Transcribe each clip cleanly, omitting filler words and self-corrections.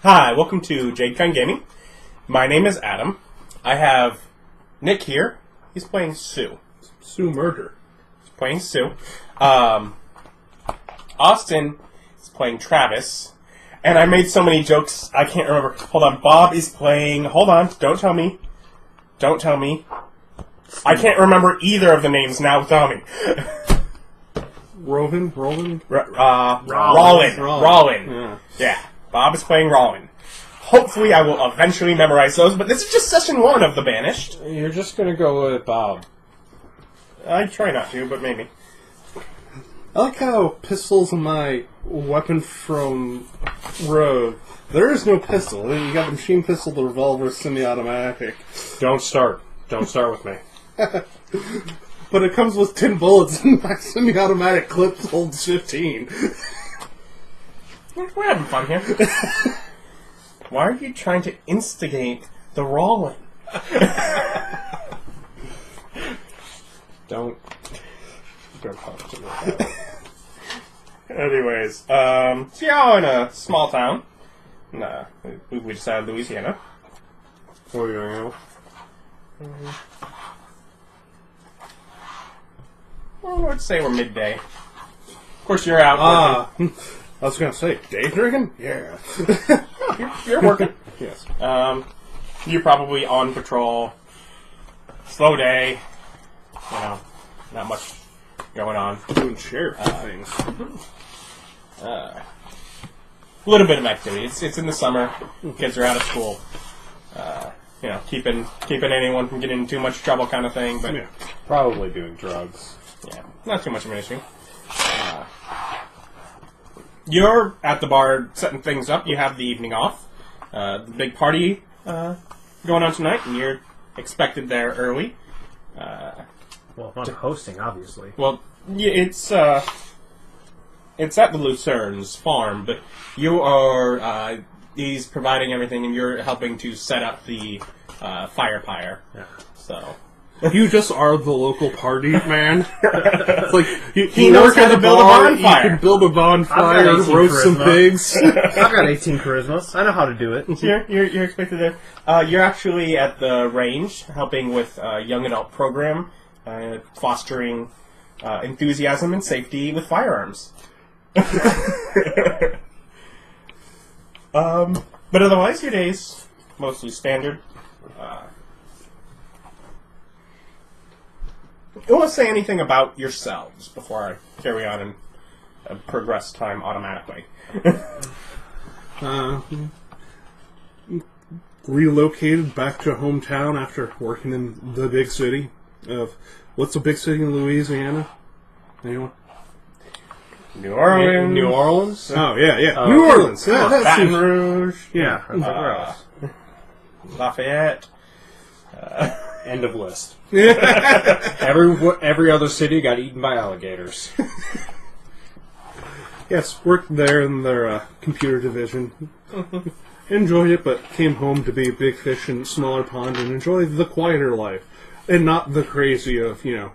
Hi, welcome to Jade Kind Gaming. My name is Adam. I have Nick here. He's playing Sue. Sue Murder. He's playing Sue. Austin is playing Travis. And I made so many jokes, I can't remember. Hold on, Bob is playing... Hold on, don't tell me. Don't tell me. I can't remember either of the names now, tell me. Rolen? Rolen. Yeah. Bob is playing Rolen. Hopefully I will eventually memorize those, but this is just session 1 of the Banished. You're just gonna go with Bob. I try not to, but maybe. I like how pistols my weapon from Rogue. There is no pistol. You got the machine pistol, the revolver, semi-automatic. Don't start. Don't start with me. But it comes with 10 bullets, and my semi-automatic clip holds 15. We're having fun here. Why are you trying to instigate the Rolen? Don't talk to me about it. Anyways, so you're all in a small town. We just out of Louisiana. What are you doing now? Well, let's say we're midday. Of course, you're out working. I was going to say, day drinking? Yeah. You're working. Yes. You're probably on patrol. Slow day. You know, not much going on. Doing sheriff things. A little bit of activity. It's in the summer. Kids are out of school. Keeping anyone from getting in too much trouble kind of thing. But Yeah. Probably doing drugs. yeah, not too much of an issue. You're at the bar setting things up. You have the evening off. The big party going on tonight, and you're expected there early. Well, I'm hosting, obviously. Well, yeah, it's at the Lucerne's farm, but you are he's providing everything, and you're helping to set up the fire pyre. Yeah. So You just are the local party man. It's like he knows how to build a bonfire. You can build a bonfire, I've got 18 roast some charisma. pigs. I've got 18 charisma. I know how to do it. you're expected there. You're actually at the range helping with a young adult program, fostering enthusiasm and safety with firearms. But otherwise, your day's mostly standard. You want to say anything about yourselves before I carry on and progress time automatically? Relocated back to hometown after working in the big city of... What's a big city in Louisiana? Anyone? New Orleans. New Orleans? Oh, yeah. New Orleans. Yeah, that's Baton Rouge. Yeah. Lafayette. End of list. Every other city got eaten by alligators. Yes, worked there in their computer division. Enjoyed it, but came home to be big fish in smaller pond and enjoy the quieter life. And not the crazy of, Baton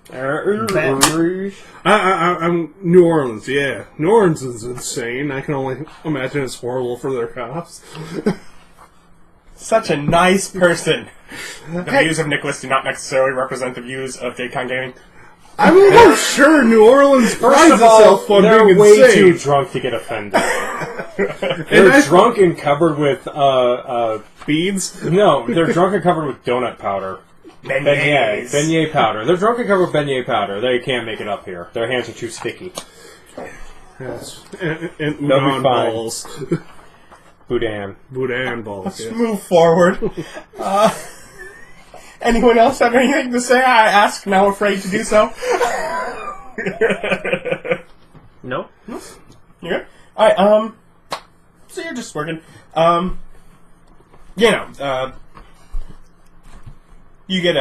Rouge. I'm New Orleans, yeah. New Orleans is insane. I can only imagine it's horrible for their cops. Such a nice person. The views of Nicholas do not necessarily represent the views of J-Con Gaming. I'm not sure New Orleans prides itself on they're being way insane. too drunk to get offended. They're drunk and covered with Beads? no, they're drunk and covered with donut powder. Beignets. Beignet powder. They're drunk and covered with beignet powder. They can't make it up here. Their hands are too sticky. Yes. And They'll be udon fine. balls. Boudin. Boudin balls, Let's yes. move forward. Anyone else have anything to say? I ask, now afraid to do so. No? You good? Alright, so you're just working. You get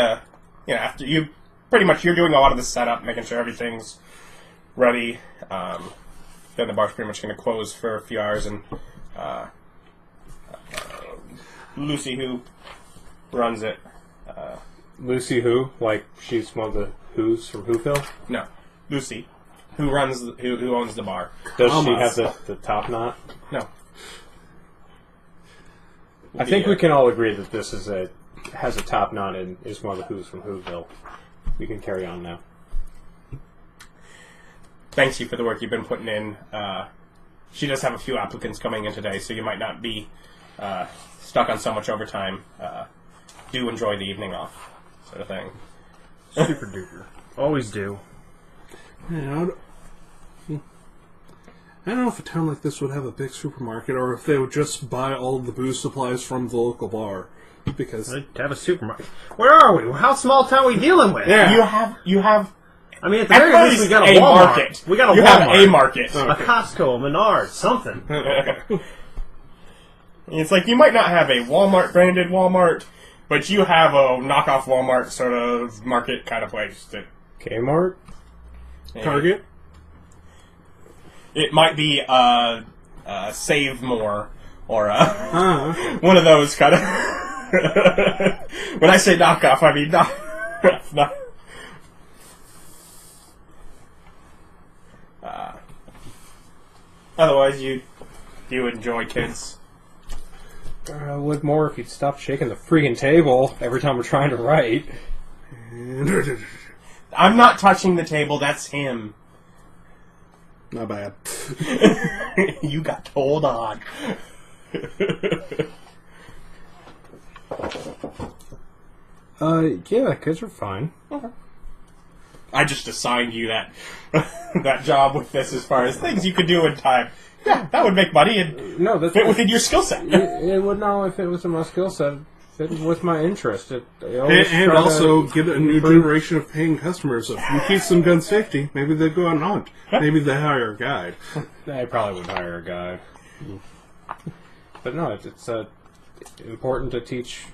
after you, pretty much you're doing a lot of the setup, making sure everything's ready. Then the bar's pretty much going to close for a few hours, and Lucy, who runs it, Lucy who? Like, she's one of the Who's from Whoville? no, Lucy, who owns the bar. Does she Almost. have the top knot? No. I think we can all agree that this has a top knot and is one of the Who's from Whoville. We can carry on now. Thanks you for the work you've been putting in. She does have a few applicants coming in today, so you might not be stuck on so much overtime. Do enjoy the evening off, sort of thing. Super duper. Always do. Yeah, I don't know if a town like this would have a big supermarket, or if they would just buy all of the booze supplies from the local bar. Because To have a supermarket. Where are we? How small town are we dealing with? Yeah. You have I mean, at the at very least, least we got a a Walmart. market. We got a you Walmart. have a market. A Costco, a Menards, something. It's like you might not have a Walmart branded Walmart, but you have a knockoff Walmart sort of market kind of place that Kmart? Target. it might be Save More or Uh-huh. one of those kind of. When I say knockoff, I mean not. Otherwise, you enjoy kids. I would more if you'd stop shaking the freaking table every time we're trying to write. I'm not touching the table. That's him. Not bad. You got told on. Yeah, kids are fine. I just assigned you that that job with this as far as things you could do in time. Yeah, that would make money and No, that's fit within your skill set. it would not if it was in my skill set. Fit with my interest. I always And try to also get a new improve- generation of paying customers. If you teach them gun safety, maybe they go on hunt. Maybe they hire a guide. I probably would hire a guy. But no, it's important to teach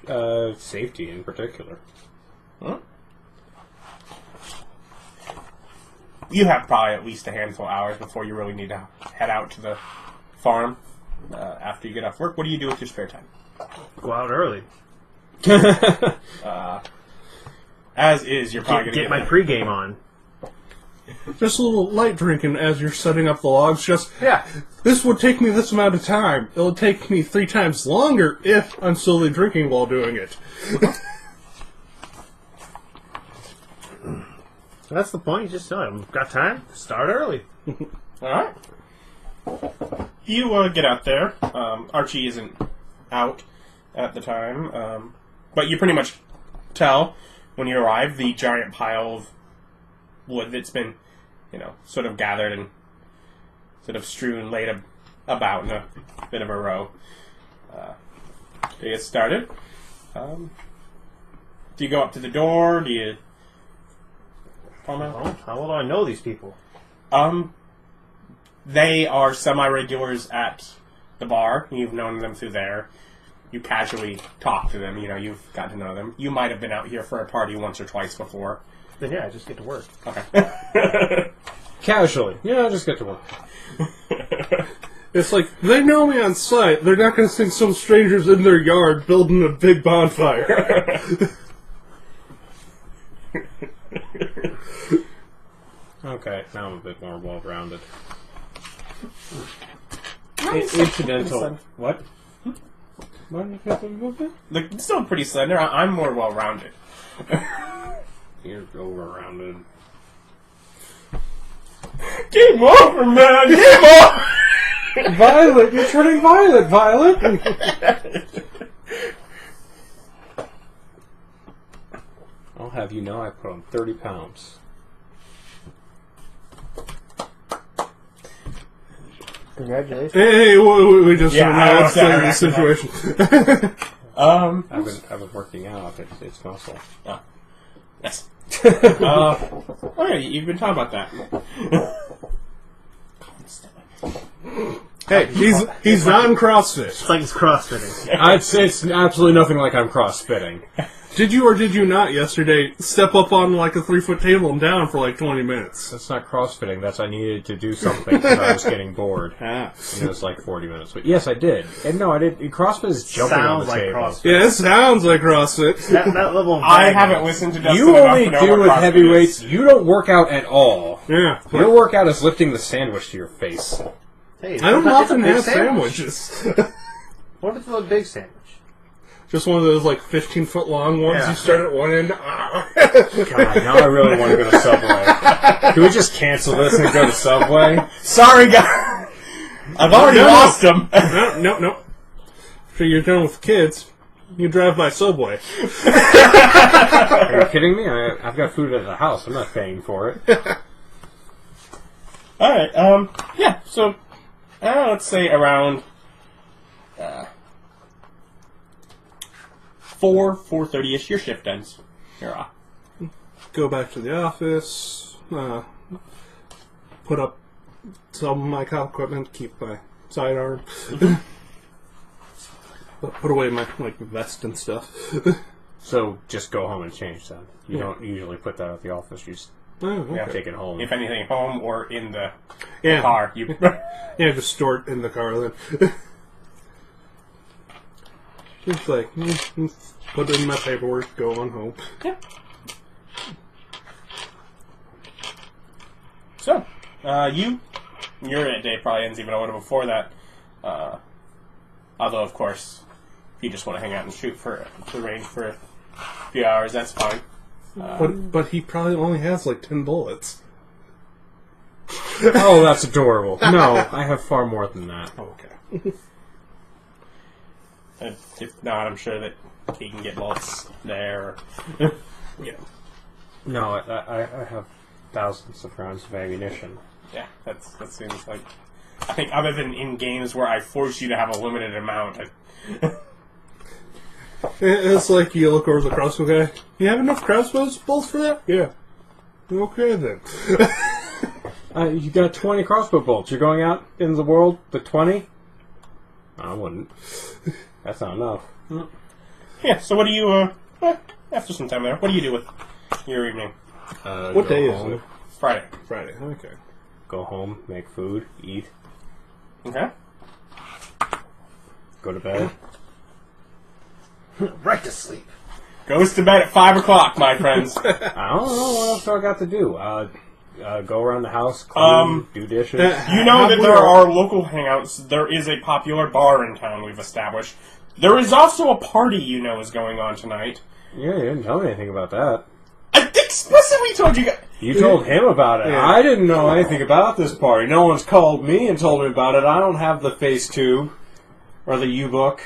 safety in particular. Huh? You have probably at least a handful of hours before you really need to head out to the farm after you get off work. What do you do with your spare time? Go out early. As is, you're probably Get going to my pregame on. Just a little light drinking as you're setting up the logs. Just, Yeah. this would take me this amount of time. It'll take me 3 times longer if I'm slowly drinking while doing it. That's the point. You just tell them, got time? Start early. All right. You get out there. Archie isn't out at the time, but you pretty much tell when you arrive the giant pile of wood that's been, sort of gathered and sort of strewn, laid about in a bit of a row. To get started, do you go up to the door? Do you come out? Well, how well do I know these people? They are semi-regulars at the bar. You've known them through there. You casually talk to them. You've got to know them. You might have been out here for a party once or twice before. Then yeah, I just get to work. Okay. Casually. Yeah, I'll just get to work. It's like, they know me on sight. They're not going to send some strangers in their yard building a big bonfire. Okay, now I'm a bit more well-rounded. Incidental. What? Look, still pretty slender. I'm more well-rounded. You're over-rounded. Game over, man! Game over! Violet! You're turning violet, Violet! I'll have you know I put on 30 pounds. Congratulations. Hey, we just Yeah, I announced understand the that. situation. I've been working out. It's muscle. Yes. Okay, you've been talking about that. Hey, he's non-CrossFit. It's like it's crossfitting. It's absolutely nothing like I'm cross-fitting. Did you or did you not yesterday step up on like a 3-foot table and down for like 20 minutes? That's not crossfitting. That's I needed to do something because I was getting bored. Ah. It's like 40 minutes. But yes, I did. And no, I did. CrossFit is jumping on the Sounds like table. CrossFit. Yeah, it sounds like CrossFit. That level of I madness. haven't listened to Dustin You enough only to know do what with CrossFit heavy is. weights. You don't work out at all. Yeah. Your workout is lifting the sandwich to your face. Hey, I don't it's a often big have sandwich. sandwiches. What if it's a big sandwich? Just one of those like 15-foot long ones. Yeah. You start at one end. God, now I really want to go to Subway. Can we just cancel this and go to Subway? Sorry, guys. I've already lost him. No. After you're done with kids, you drive by Subway. Are you kidding me? I've got food at the house. I'm not paying for it. All right. Yeah. So, let's say around 4:30ish. Your shift ends. You're off. Go back to the office. Put up some of my cop equipment. Keep my sidearm. Put away my vest and stuff. So just go home and change that. You don't usually put that at the office. You just take it home. If anything, home or in the Yeah. car. You. Yeah, just store it in the car then. Just like, put in my paperwork, go on home. Yeah. So, your day probably ends even a little before that. Although, of course, if you just want to hang out and shoot for the range for a few hours, that's fine. But he probably only has like 10 bullets. Oh, that's adorable. No, I have far more than that. Okay. If not, I'm sure that he can get bullets there. Yeah. No, I have thousands of rounds of ammunition. Yeah, that seems like... I think other than in games where I force you to have a limited amount... It's like you look over the crossbow guy. You have enough crossbows bolts for that? Yeah. Okay then. You got 20 crossbow bolts. You're going out in the world with 20? I wouldn't. That's not enough. Yeah, so what do you... after some time there, what do you do with your evening? What day is it? Friday. Friday. Okay. Go home, make food, eat, Okay. go to bed. Right to sleep. Goes to bed at 5 o'clock, my friends. I don't know what else do I got to do. Go around the house, clean, do dishes. You know that there are local hangouts. There is a popular bar in town we've established. There is also a party you know is going on tonight. Yeah, you didn't tell me anything about that. I explicitly told you guys... You told him about it. Yeah. I didn't know anything about this party. No one's called me and told me about it. I don't have the Face Tube or the U-Book.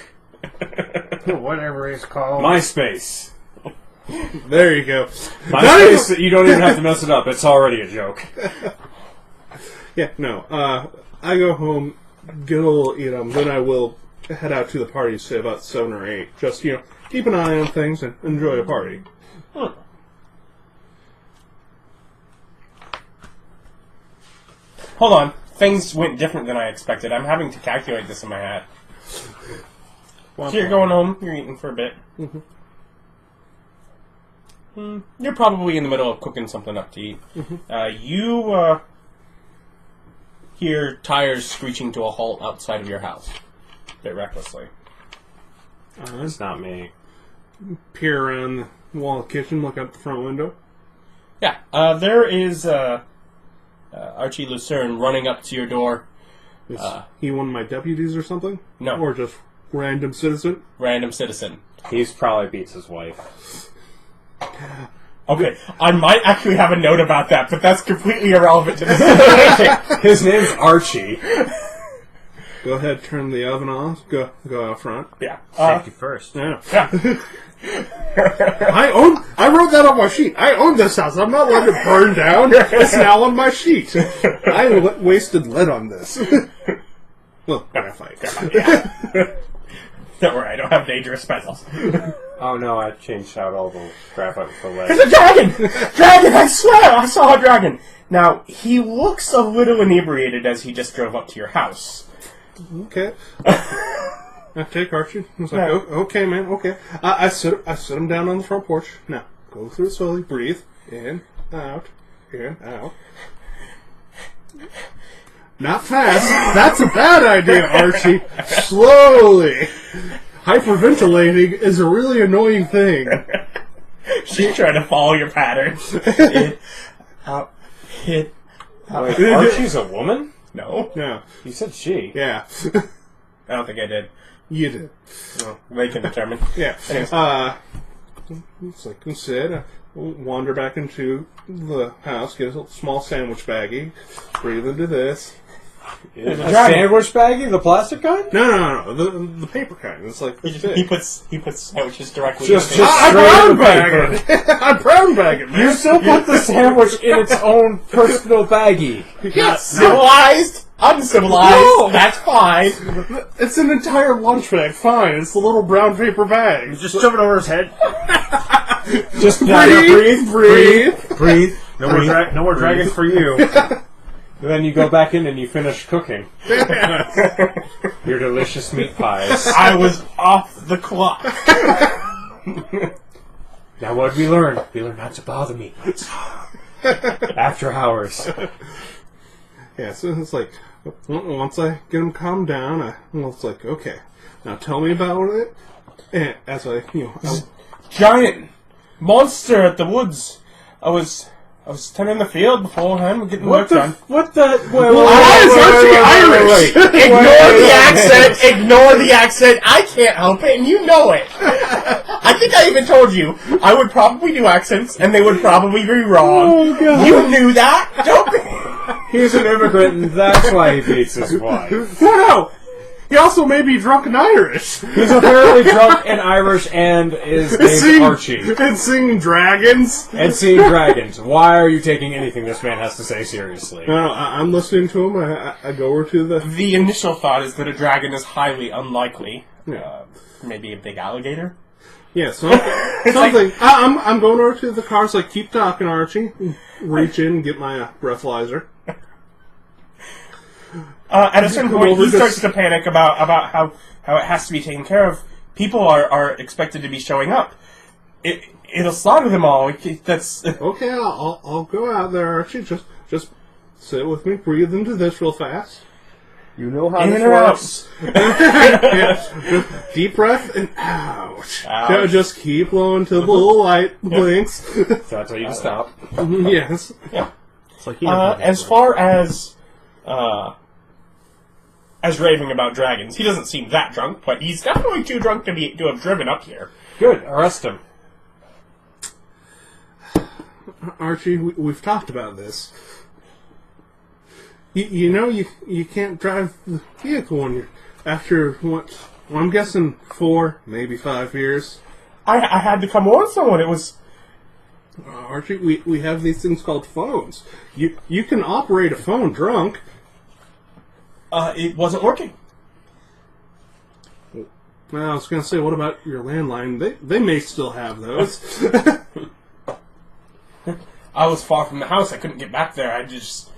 Whatever it's called. MySpace. There you go. MySpace, you don't even have to mess it up. It's already a joke. Yeah, no. I go home, get a little eat 'em, then I will head out to the party, say about 7 or 8. Just, keep an eye on things and enjoy a party. Hold on. Things went different than I expected. I'm having to calculate this in my head. So you're going home, you're eating for a bit. You're probably in the middle of cooking something up to eat. You hear tires screeching to a halt outside of your house. A bit recklessly. It's not me. Peer around the wall of the kitchen, look out the front window. Yeah, there is Archie Lucerne running up to your door. Is he one of my deputies or something? No. Or just random citizen? Random citizen. He's probably beats his wife. Okay, I might actually have a note about that, but that's completely irrelevant to this situation. His name's Archie. Go ahead, turn the oven off, go out front. Yeah. Safety first. Yeah. Yeah. I wrote that on my sheet. I own this house. I'm not letting it burn down. It's now on my sheet. I wasted lead on this. Well, graphite. Yeah. Don't worry, I don't have dangerous metals. Oh no, I changed out all the graphite for lead. There's a dragon! Dragon, I swear! I saw a dragon! Now, he looks a little inebriated as he just drove up to your house. Okay. I take Archie. I was like, Yeah. okay, man, okay. I sit him down on the front porch. Now, go through it slowly. Breathe. In, out. In, out. Not fast. That's a bad idea, Archie. Slowly. Hyperventilating is a really annoying thing. She's trying to follow your pattern. Hit, out, hit, out. Wait, Archie's a woman? No. No. You said she. Yeah. I don't think I did. You did. No, they can determine. Yeah. Anyways. It's like, sit, wander back into the house, get a small sandwich baggie, breathe into this. A sandwich baggie? The plastic kind? No, the paper kind. It's like He puts sandwiches directly Just- in the just- face. I brown Straight bag it. I brown bag it, man. You still put the sandwich in its own personal baggie. Yes. Civilized, uncivilized, No. that's fine. It's an entire lunch bag. Fine. It's the little brown paper bag. Just shove it over his head. Just Breathe. No more dragons for you. Then you go back in and you finish cooking your delicious meat pies. I was off the clock. Now what did we learn? We learned not to bother me. After hours. Yeah, so it's like, once I get them calmed down, it's like, okay, now tell me about it. And as I, Giant monster at the woods. I was tending the field beforehand, getting work done. What the? Ignore the accent. I can't help it, and you know it. I think I even told you I would probably do accents, and they would probably be wrong. Oh, God. You knew that. Don't be. He's an immigrant, and that's why he beats his wife. wow! He also may be drunk and Irish. He's apparently drunk and Irish and is named Archie. And singing dragons. And seeing dragons. Why are you taking anything this man has to say seriously? No, I'm listening to him. I go over to the... The initial thought is that a dragon is highly unlikely. Yeah. Maybe a big alligator. Yeah, something. I'm going over to the car. It's like, keep talking, Archie. Reach in, get my breathalyzer. At a certain Come point, over he to- starts to panic about how it has to be taken care of. People are expected to be showing up. It'll slaughter them all. That's Okay, I'll go out there, Archie. Just sit with me. Breathe into this real fast. You know how in this and works. out. Just deep breath and ouch. Ouch. Just keep blowing till the little light blinks. So I tell you to stop. Yes. Yeah. It's like he As far as raving about dragons, he doesn't seem that drunk, but he's definitely too drunk to have driven up here. Good, arrest him. Archie, we've talked about this. You know you can't drive the vehicle when you're after what? Well, I'm guessing 4, maybe 5 years. I had to come warn someone. It was Archie, we have these things called phones. You can operate a phone drunk. it wasn't working. Well, I was going to say, what about your landline? They may still have those. I was far from the house. I couldn't get back there. I just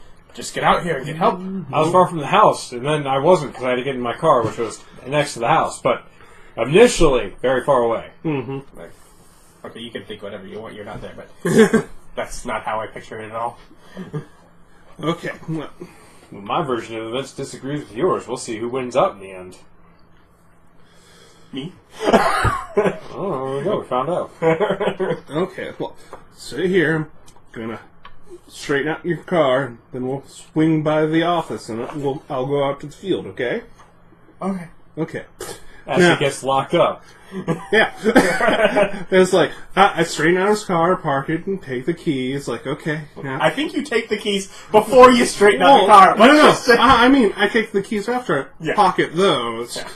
get out here and get help. I was far from the house, and then I wasn't because I had to get in my car, which was next to the house, but initially very far away. Mm-hmm. Like, okay, you can think whatever you want. You're not there, but that's not how I picture it at all. Okay. Well, My version of events disagrees with yours. We'll see who wins out in the end. Me? Oh, no, we found out. okay. Well, sit here. I'm gonna straighten out your car, and then we'll swing by the office, and I'll go out to the field. Okay? Okay. Okay. As Now- he gets locked up. Yeah. It's like, I straighten out his car, park it, and take the keys. Like, okay. Now. I think you take the keys before you straighten out the car. No, Let's no. just say- I mean, I take the keys after I Yeah. pocket those. Yeah.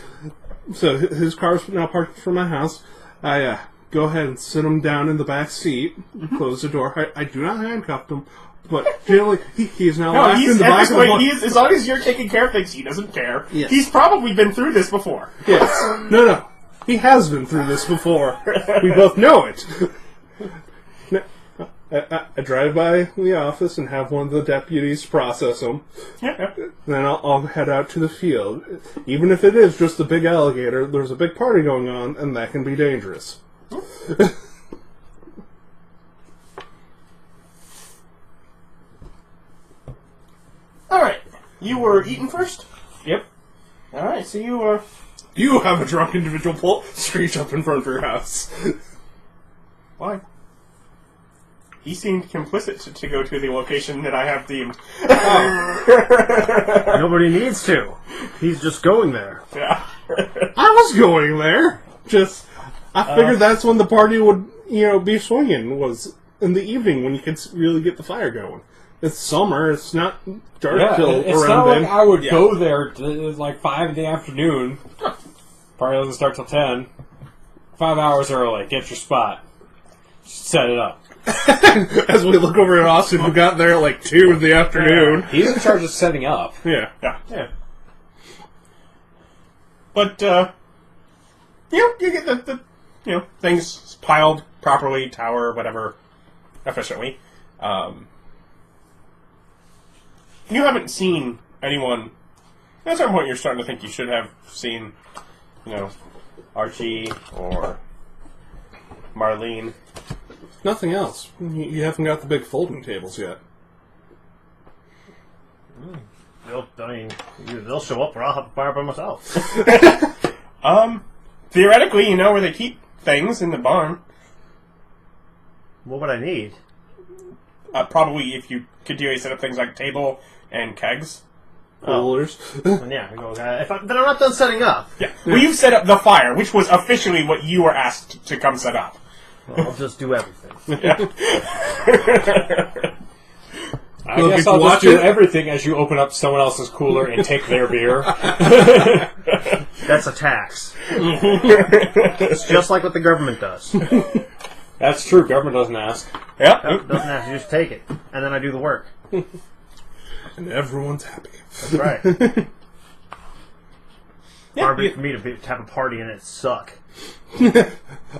So his car's now parked in front of my house. I go ahead and sit him down in the back seat, close the door. I do not handcuff him, but generally he is now No, locked in he's the at back this of the point. bus. As long as you're taking care of things, he doesn't care. Yes. He's probably been through this before. Yes. No. He has been through this before. We both know it. I drive by the office and have one of the deputies process them. Yeah. Then I'll head out to the field. Even if it is just a big alligator, there's a big party going on, and that can be dangerous. Alright. You were eating first? Yep. Alright, so you You have a drunk individual pull screech up in front of your house. Why? He seemed complicit to go to the location that I have deemed. Nobody needs to. He's just going there. Yeah. I was going there. I figured that's when the party would, be swinging, was in the evening when you could really get the fire going. It's summer, it's not dark till it's around not then. like I would go there like 5 in the afternoon. Party doesn't start till 10. 5 hours early. Get your spot. Set it up. As we look over at Austin, who got there at like 2 in the afternoon. He's in charge of setting up. Yeah. Yeah. But, you get the things piled properly, tower, whatever, efficiently. You haven't seen anyone. At some point, you're starting to think you should have seen, Archie or Marlene. Nothing else. You haven't got the big folding tables yet. They'll show up or I'll have to fire by myself. Theoretically, you know where they keep things in the barn. What would I need? Probably if you continually set up things like table and kegs. Coolers. Yeah, then I'm not done setting up. Yeah. Well, you've set up the fire, which was officially what you were asked to come set up. Well, I'll just do everything. I Look, guess if I'll you just watch do it- everything as you open up someone else's cooler and take their beer. That's a tax. It's just like what the government does. That's true. Government doesn't ask. Yeah. Doesn't have to just take it, and then I do the work. And everyone's happy. That's right. Far be it for me to have a party and it suck.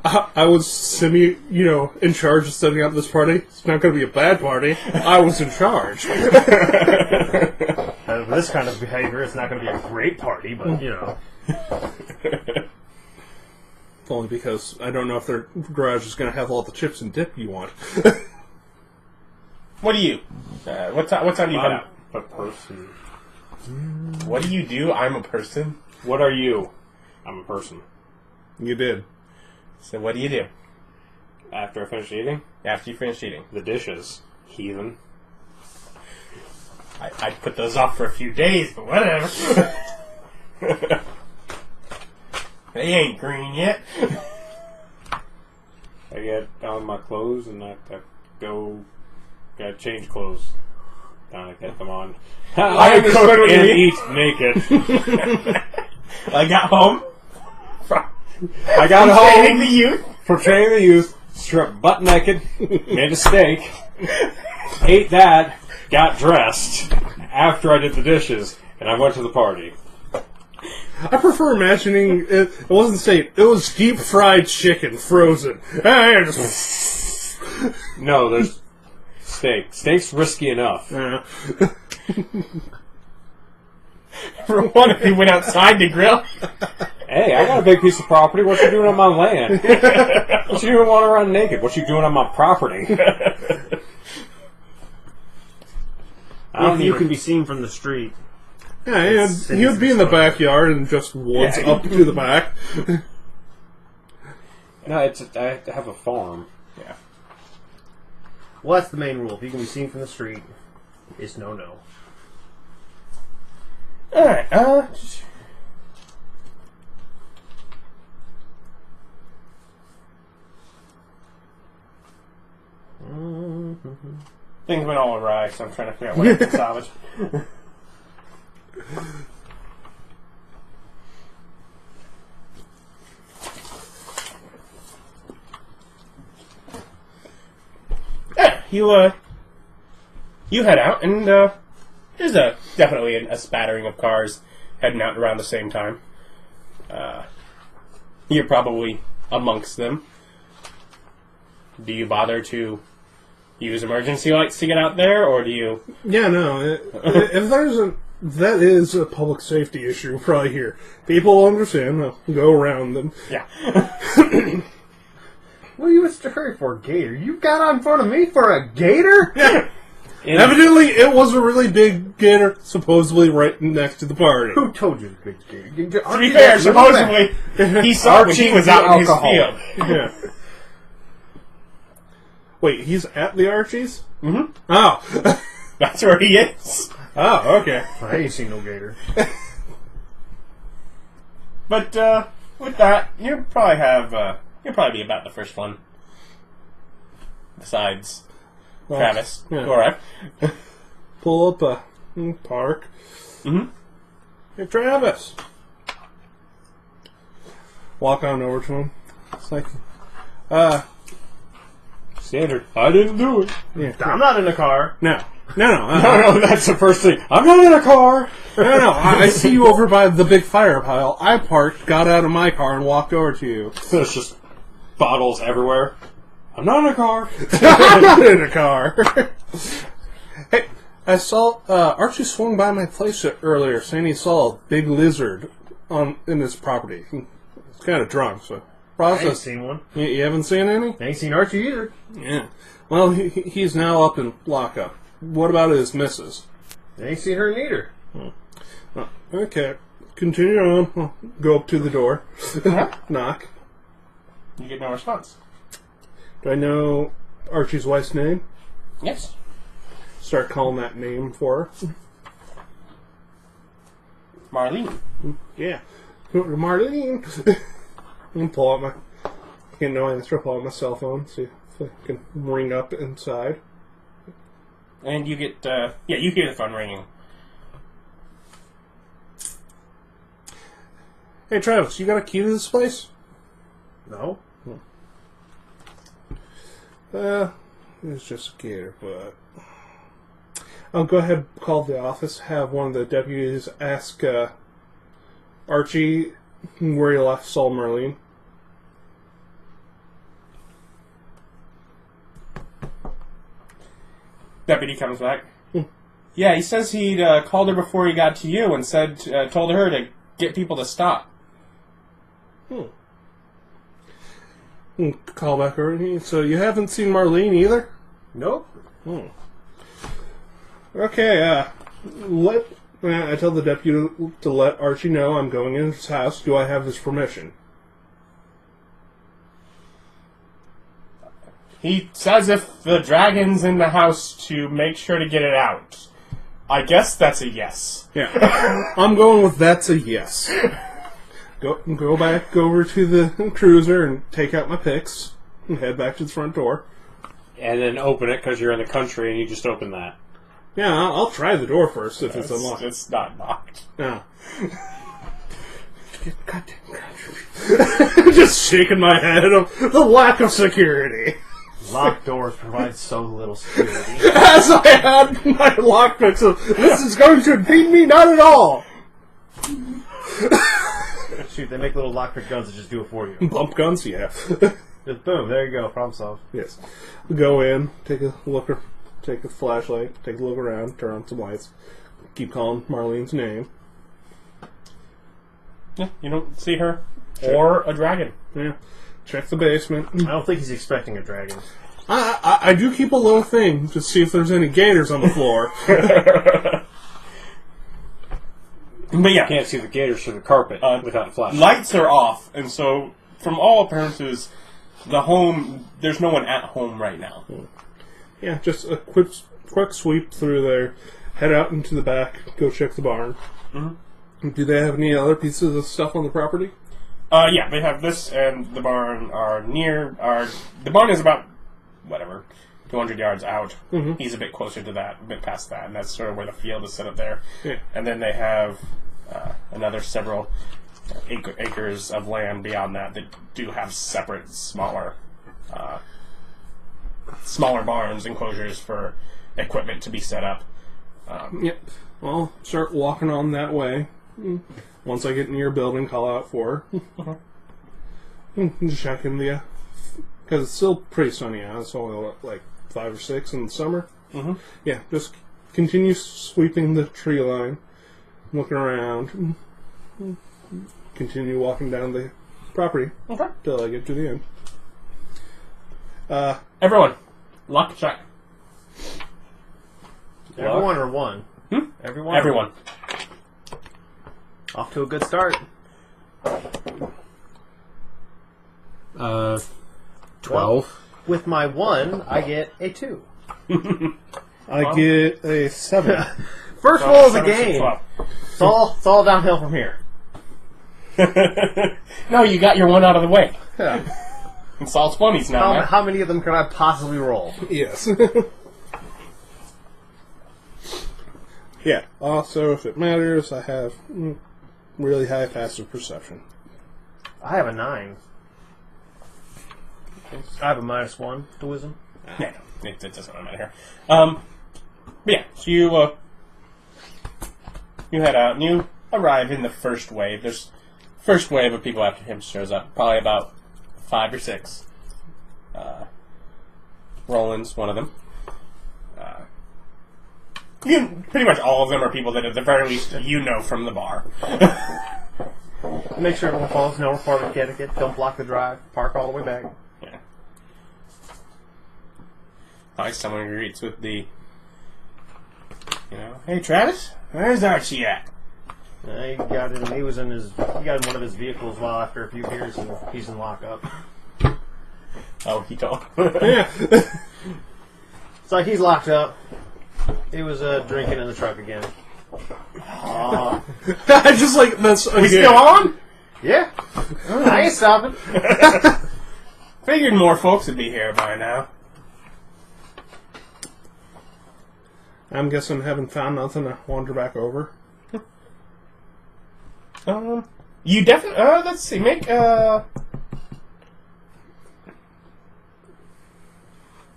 I was in charge of setting up this party. It's not going to be a bad party. I was in charge. With this kind of behavior, it's not going to be a great party, but Only because I don't know if their garage is going to have all the chips and dip you want. What do you? What time do you head out? A person. What do you do? I'm a person. What are you? I'm a person. You did. So what do you do After I finish eating, after you finish eating? the dishes. Heathen. I'd put those off for a few days, but whatever. They ain't green yet. I get on my clothes and I gotta change clothes. Gotta get them on. I understood what you and mean. eat naked. I got home. I got Training home the youth. from training the youth, stripped butt naked, made a steak, ate that, got dressed after I did the dishes, and I went to the party. I prefer imagining it wasn't steak. It was deep fried chicken, frozen. No, there's steak. Steak's risky enough. For one, if you went outside to grill. Hey, I got a big piece of property. What you doing on my land? What you doing walking around naked? What you doing on my property? If you can be seen from the streat. Yeah, he would be in the backyard and just woods up to the back. No, I have a farm. Yeah. Well, that's the main rule. If you can be seen from the street, it's no. Alright, things went all awry, so I'm trying to figure out what I can salvage. Yeah, you head out, and there's definitely a spattering of cars heading out around the same time. You're probably amongst them. Do you bother to use emergency lights to get out there, or do you... Yeah, no. If there's a... That is a public safety issue probably here. People understand. They'll go around them. Yeah. What are you in such a hurry for, Gator? You got out in front of me for a gator? Yeah. Evidently, it was a really big gator, supposedly right next to the party. Who told you the big gator? To be fair, supposedly, he saw when he was out in his field. Yeah. Wait, he's at the Archies? Mm-hmm. Oh. That's where he is. Oh, okay. I ain't seen no gator. But, with that, you'll probably be about the first one. Besides Travis. Yeah. Go alright. Pull up a park. Mm-hmm. Hey, Travis. Walk on over to him. It's like, Standard. I didn't do it. yeah. I'm not in the car. No, No, that's the first thing. I'm not in a car. no. I see you over by the big fire pile. I parked, got out of my car, and walked over to you. There's just bottles everywhere. I'm not in a car. I'm not in a car. Hey, I saw Archie swung by my place earlier, saying he saw a big lizard in his property. He's kind of drunk, so I ain't process. seen one. You haven't seen any? I ain't seen Archie either. Yeah. Well, he's now up in lockup. What about his missus? I ain't seen her neither. Okay. Continue on. I'll go up to the door. Knock. You get no response. Do I know Archie's wife's name? Yes. Start calling that name for her. Marlene. Yeah. Marlene. And pull out my... Can't no answer. Pull out my cell phone. See if I can ring up inside. And you get, you hear the phone ringing. Hey, Travis, you got a key to this place? No. It's just a gator, but... I'll go ahead and call the office, have one of the deputies ask Archie where he left Saul Merlin. Deputy comes back. Yeah, he says he'd called her before he got to you and told her to get people to stop. Call back over. So you haven't seen Marlene either? Nope. Okay, I tell the deputy to let Archie know I'm going in his house. Do I have his permission? He says if the dragon's in the house to make sure to get it out. I guess that's a yes. Yeah. I'm going with that's a yes. Go back over to the cruiser and take out my picks and head back to the front door. And then open it because you're in the country and you just open that. Yeah, I'll try the door first if it's unlocked. It's not locked. No. Goddamn. Just shaking my head of the lack of security. Locked doors provide so little security. As I had my lockpicks of, this is going to impede me not at all. Shoot, they make little lockpick guns that just do it for you. Bump guns, yeah. Just boom, there you go, problem solved. Yes. Go in, take a look, take a flashlight, take a look around, turn on some lights, keep calling Marlene's name. Yeah, you don't see her or a dragon. Yeah. Check the basement. I don't think he's expecting a dragon. I do keep a little thing to see if there's any gators on the floor. But yeah, Can't see the gators through the carpet without a flashlight. lights are off, and so from all appearances, there's no one at home right now. Yeah, just a quick sweep through there, head out into the back, go check the barn. Mm-hmm. Do they have any other pieces of stuff on the property? Yeah, they have this, and the barn are near. The barn is about 200 yards out. Mm-hmm. He's a bit closer to that, a bit past that, and that's sort of where the field is set up there. Yeah. And then they have another several acres of land beyond that do have separate, smaller barns, enclosures for equipment to be set up. Yep. Well, start walking on that way. Once I get near your building, call out for her. Just checking the because it's still pretty sunny out. It's only like 5 or 6 in the summer. Mm-hmm. Yeah, just continue sweeping the tree line, looking around, continue walking down the property till I get to the end. Everyone, luck check. Everyone or one? Everyone? Everyone. Off to a good start. 12. With my 1, I get a 2. I get a 7. First roll is a 7, 6, game. 12. It's all downhill from here. No, you got your one out of the way. Yeah. It's all 20s now, man. How many of them could I possibly roll? Yes. Yeah. Also, if it matters, I have really high passive perception. I have a 9. I have a -1 to wisdom. Yeah, it doesn't really matter here. But yeah, so you head out and you arrive in the first wave. There's first wave of people after him shows up. Probably about 5 or 6. Roland's one of them. Pretty much all of them are people that at the very least you know from the bar. Make sure everyone follows no reform etiquette. Don't block the drive. Park all the way back. Yeah. Like someone greets with the, hey Travis, where's Archie at? He got in. He got in one of his vehicles while after a few beers, and he's in lockup. Oh, he told. Yeah. It's like he's locked up. He was drinking in the truck again. I just like that's. We still on? Yeah, I ain't stopping. Figured more folks would be here by now. I'm guessing haven't found nothing to wander back over. You definitely. Let's see. Make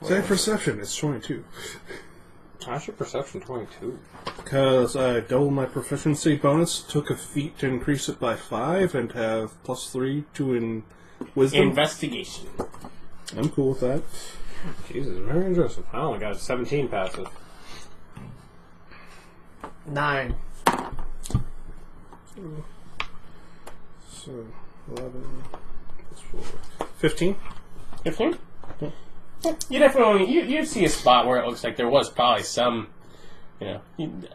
Say perception. It's 22. How's your perception 22? Because I doubled my proficiency bonus, took a feat to increase it by 5, and have +3 to wisdom. investigation. I'm cool with that. Jesus, very interesting. I only got 17 passive. 9. So 11 plus 4. 15. 15? You definitely you see a spot where it looks like there was probably some,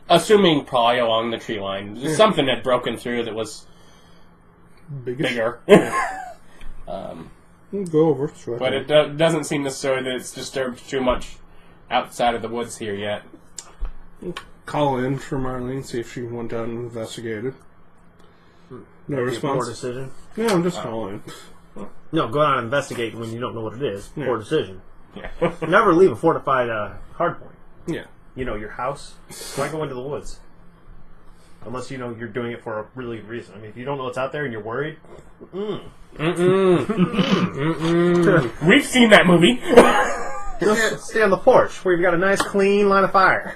assuming probably along the tree line, something had broken through that was bigger. We'll go over. Sure. But it doesn't seem necessarily that it's disturbed too much outside of the woods here yet. Call in for Marlene, see if she went down and investigated. No Poor response. decision. Yeah, I'm just calling. No, go out and investigate when you don't know what it is. Yeah. Poor decision. Yeah. Never leave a fortified hardpoint. Yeah. Your house. Why go into the woods? Unless you're doing it for a really good reason. I mean, if you don't know what's out there and you're worried, We've seen that movie. just stay on the porch where you've got a nice clean line of fire.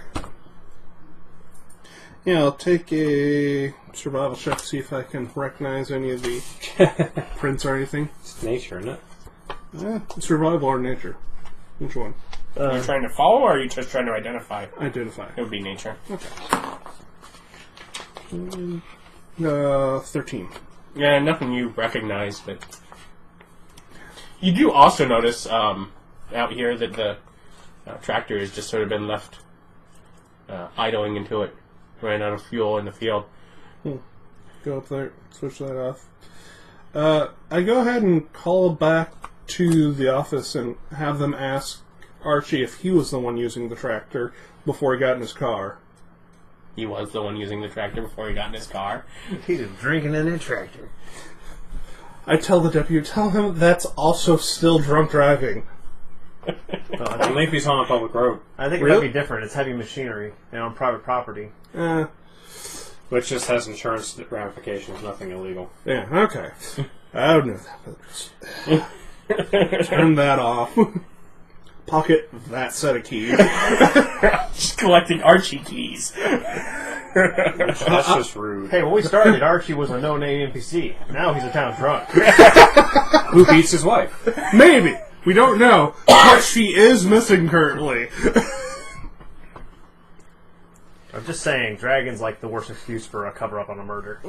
Yeah, I'll take a survival check to see if I can recognize any of the prints or anything. It's nature, isn't it? Survival or nature? Which one? Are you trying to follow, or are you just trying to identify? Identify. It would be nature. 13. Yeah, nothing you recognize, but you do also notice out here that the tractor has just sort of been left idling until it ran out of fuel in the field. Go up there, switch that off. I go ahead and call back to the office and have them ask Archie if he was the one using the tractor before he got in his car. He was the one using the tractor before he got in his car. He's drinking in a tractor. I tell the deputy, tell him that's also still drunk driving. Only if he's on a public road. I think it Really? might be different. It's heavy machinery and on private property. Which just has insurance ramifications, nothing illegal. Yeah, okay. I don't know that. Turn that off. Pocket that set of keys. Just collecting Archie keys. That's just rude. Hey, when we started, Archie was a no-name NPC. Now he's a town drunk. Who beats his wife? Maybe. We don't know, but she is missing currently. I'm just saying, dragon's like the worst excuse for a cover-up on a murder.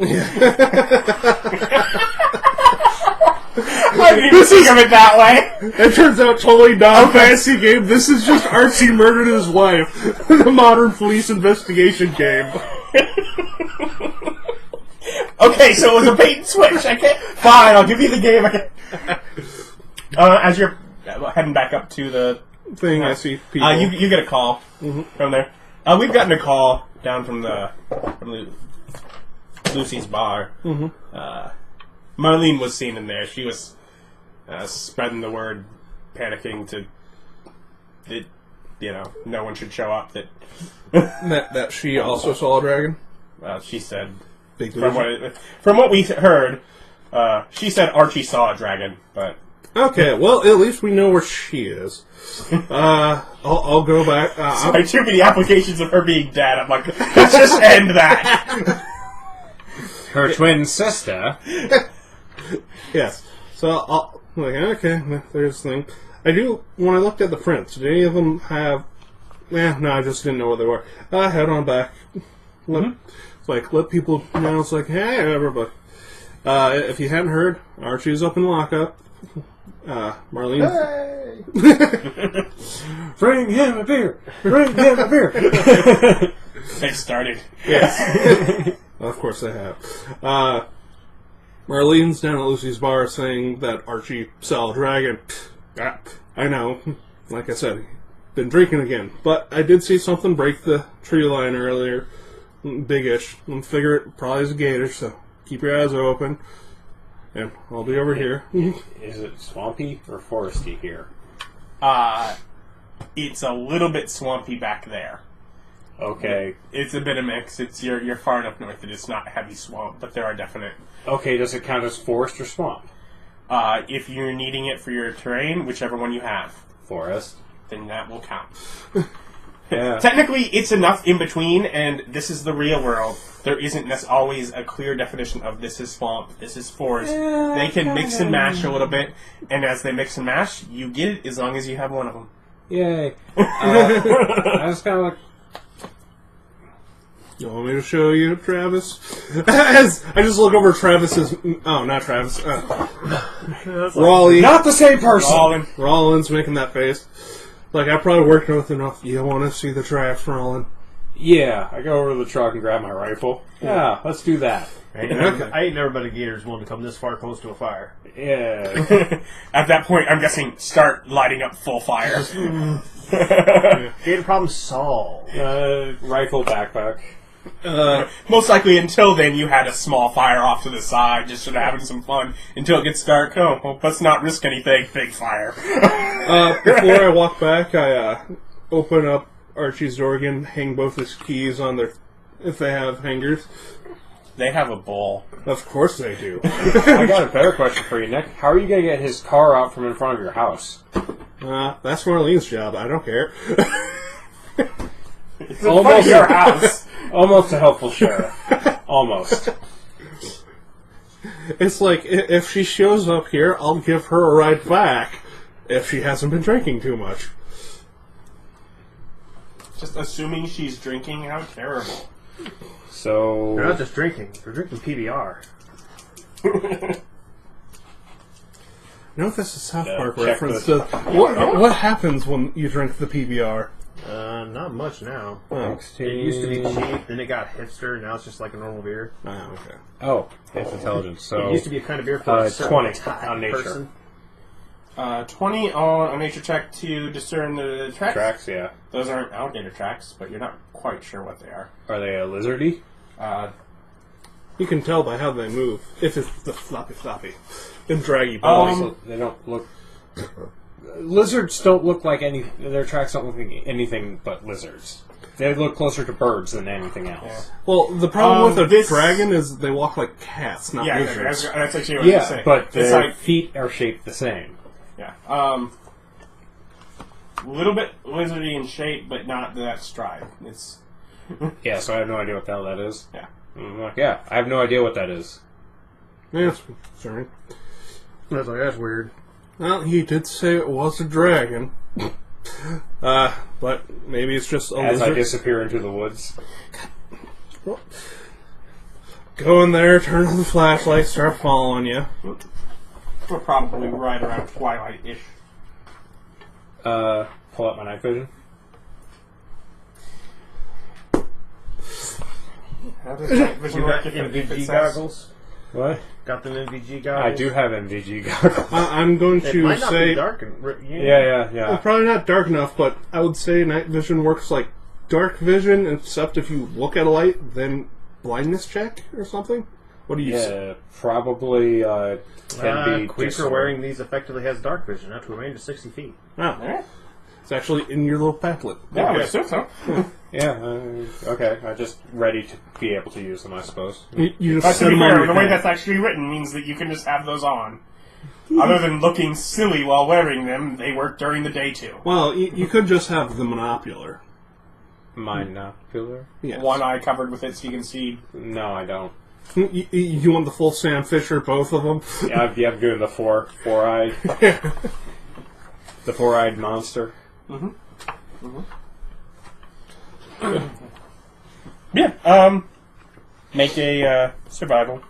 I didn't even think of it that way. It turns out totally not a fantasy game. This is just Archie murdered his wife. The modern police investigation game. Okay, so it was a bait and switch. Fine, I'll give you the game. As you're heading back up to the Thing I see people. you get a call from there. We've gotten a call down from Lucy's bar. Marlene was seen in there. She was spreading the word, panicking that no one should show up. that she also saw a dragon. She said Big from what we heard, she said Archie saw a dragon, but Okay, well, at least we know where she is. I'll go back. Sorry, too many applications of her being dead. I'm like, let's just end that. Her twin sister. Yes. So I'll okay, there's the thing. I do. When I looked at the prints, did any of them have? No, I just didn't know what they were. Head on back. Let people know. It's like, hey, everybody. If you hadn't heard, Archie's up in lockup. Marlene. Hey! Bring him a beer. Bring him a beer. They started. Yes. Of course they have. Marlene's down at Lucy's bar saying that Archie saw a dragon. I know. Like I said, been drinking again. But I did see something break the tree line earlier. Big-ish. I figure it probably is a gator, so keep your eyes open. And I'll be over here. Is it swampy or foresty here? It's a little bit swampy back there. Okay. It's a bit of mix. You're far enough north that it's not heavy swamp, but there are definite. Okay, does it count as forest or swamp? If you're needing it for your terrain, whichever one you have, Forest. then that will count. Yeah. Technically, it's enough in between, and this is the real world. There isn't always a clear definition of this is swamp, this is forest. They can mix and mash a little bit, and as they mix and mash, you get it as long as you have one of them. Yay. I was kind of like... You want me to show you, Travis? As I just look over Travis's... Oh, not Travis. Raleigh. Not the same person! Rolen. Rollins making that face. Like, I probably worked with enough. You want to see the tracks, Rollin? Yeah, I go over to the truck and grab my rifle. Yeah, let's do that. I ain't never been a gator's willing to come this far close to a fire. Yeah. At that point, I'm guessing start lighting up full fire. Gator problem solved. Rifle backpack. Most likely until then, you had a small fire off to the side, just sort of having some fun. Until it gets dark, oh, well, let's not risk anything, big fire. Before I walk back, I open up Archie's door again, hang both his keys on their... If they have hangers. They have a bowl. Of course they do. I got a better question for you, Nick. How are you going to get his car out from in front of your house? That's Marlene's job. I don't care. It's almost your house. Almost a helpful sheriff. Almost. It's like, if she shows up here, I'll give her a ride back if she hasn't been drinking too much. Just assuming she's drinking, how terrible. So... They're not just drinking. They're drinking PBR. No, that's a South Park check reference. this. What happens when you drink the PBR? Not much now. Oh, It used to be cheap, then it got hipster, now it's just like a normal beer. okay. Oh, it's intelligence. So It used to be a kind of beer for a certain 20 type on nature. person. 20 on a nature check to discern the tracks. Tracks, yeah. Those aren't alligator tracks, but you're not quite sure what they are. Are they a lizardy? You can tell by how they move. If it's the floppy, and draggy balls. So they don't look... Lizards don't look like any... Their tracks don't look like anything but lizards. They look closer to birds than anything else. Yeah. Well, the problem with a this- dragon is they walk like cats, not Yeah, lizards. that's actually what I was Yeah, saying. but It's their like, feet are shaped the same. yeah. Little bit lizardy in shape, but not that stride. It's... Yeah, so I have no idea what the hell that is. Yeah. I'm like, yeah, I have no idea what that is. Yeah, it's concerning. I was like, that's weird. Well, he did say it was a dragon. But maybe it's just a As I lizard. disappear into the woods. Go in there, turn on the flashlight, start following you. We're probably right around twilight-ish. Pull out my night vision. How does night vision You work got if it MVG says- goggles? What? Got them MVG goggles? I do have MVG goggles. I'm going It to might not say... be dark. Yeah. Well, probably not dark enough, but I would say night vision works like dark vision, except if you look at a light, then blindness check or something? What do you say? Yeah, probably can be Creature discerned. wearing these effectively has dark vision up to a range of 60 feet. Oh, Yeah, it's actually in your little pamphlet. yeah, I would Okay. assume so. Yeah, okay. I'm just ready to be able to use them, I suppose. You just But set to be them on fair, your the way head. that's actually written means that you can just have those on. Other than looking silly while wearing them, they work during the day too. Well, you could just have the monocular. Monocular? Yes. One eye covered with it so you can see. No, I don't. You want the full Sam Fisher, both of them? Yeah, I'm doing the four-eyed, the four-eyed monster. Yeah, make a survival.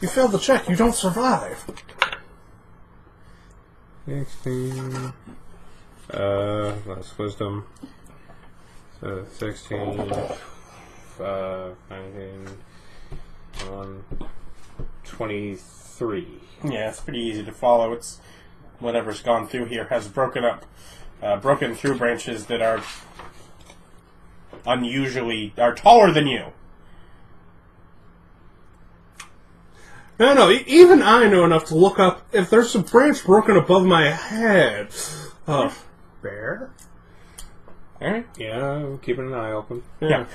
You failed the check, you don't survive. 16. That's wisdom. So 16. 19. 23. Yeah, it's pretty easy to follow. It's whatever's gone through here has broken through branches that are taller than you. No, even I know enough to look up if there's a branch broken above my head. Oh, Bear? Alright? Yeah, I'm keeping an eye open. Yeah.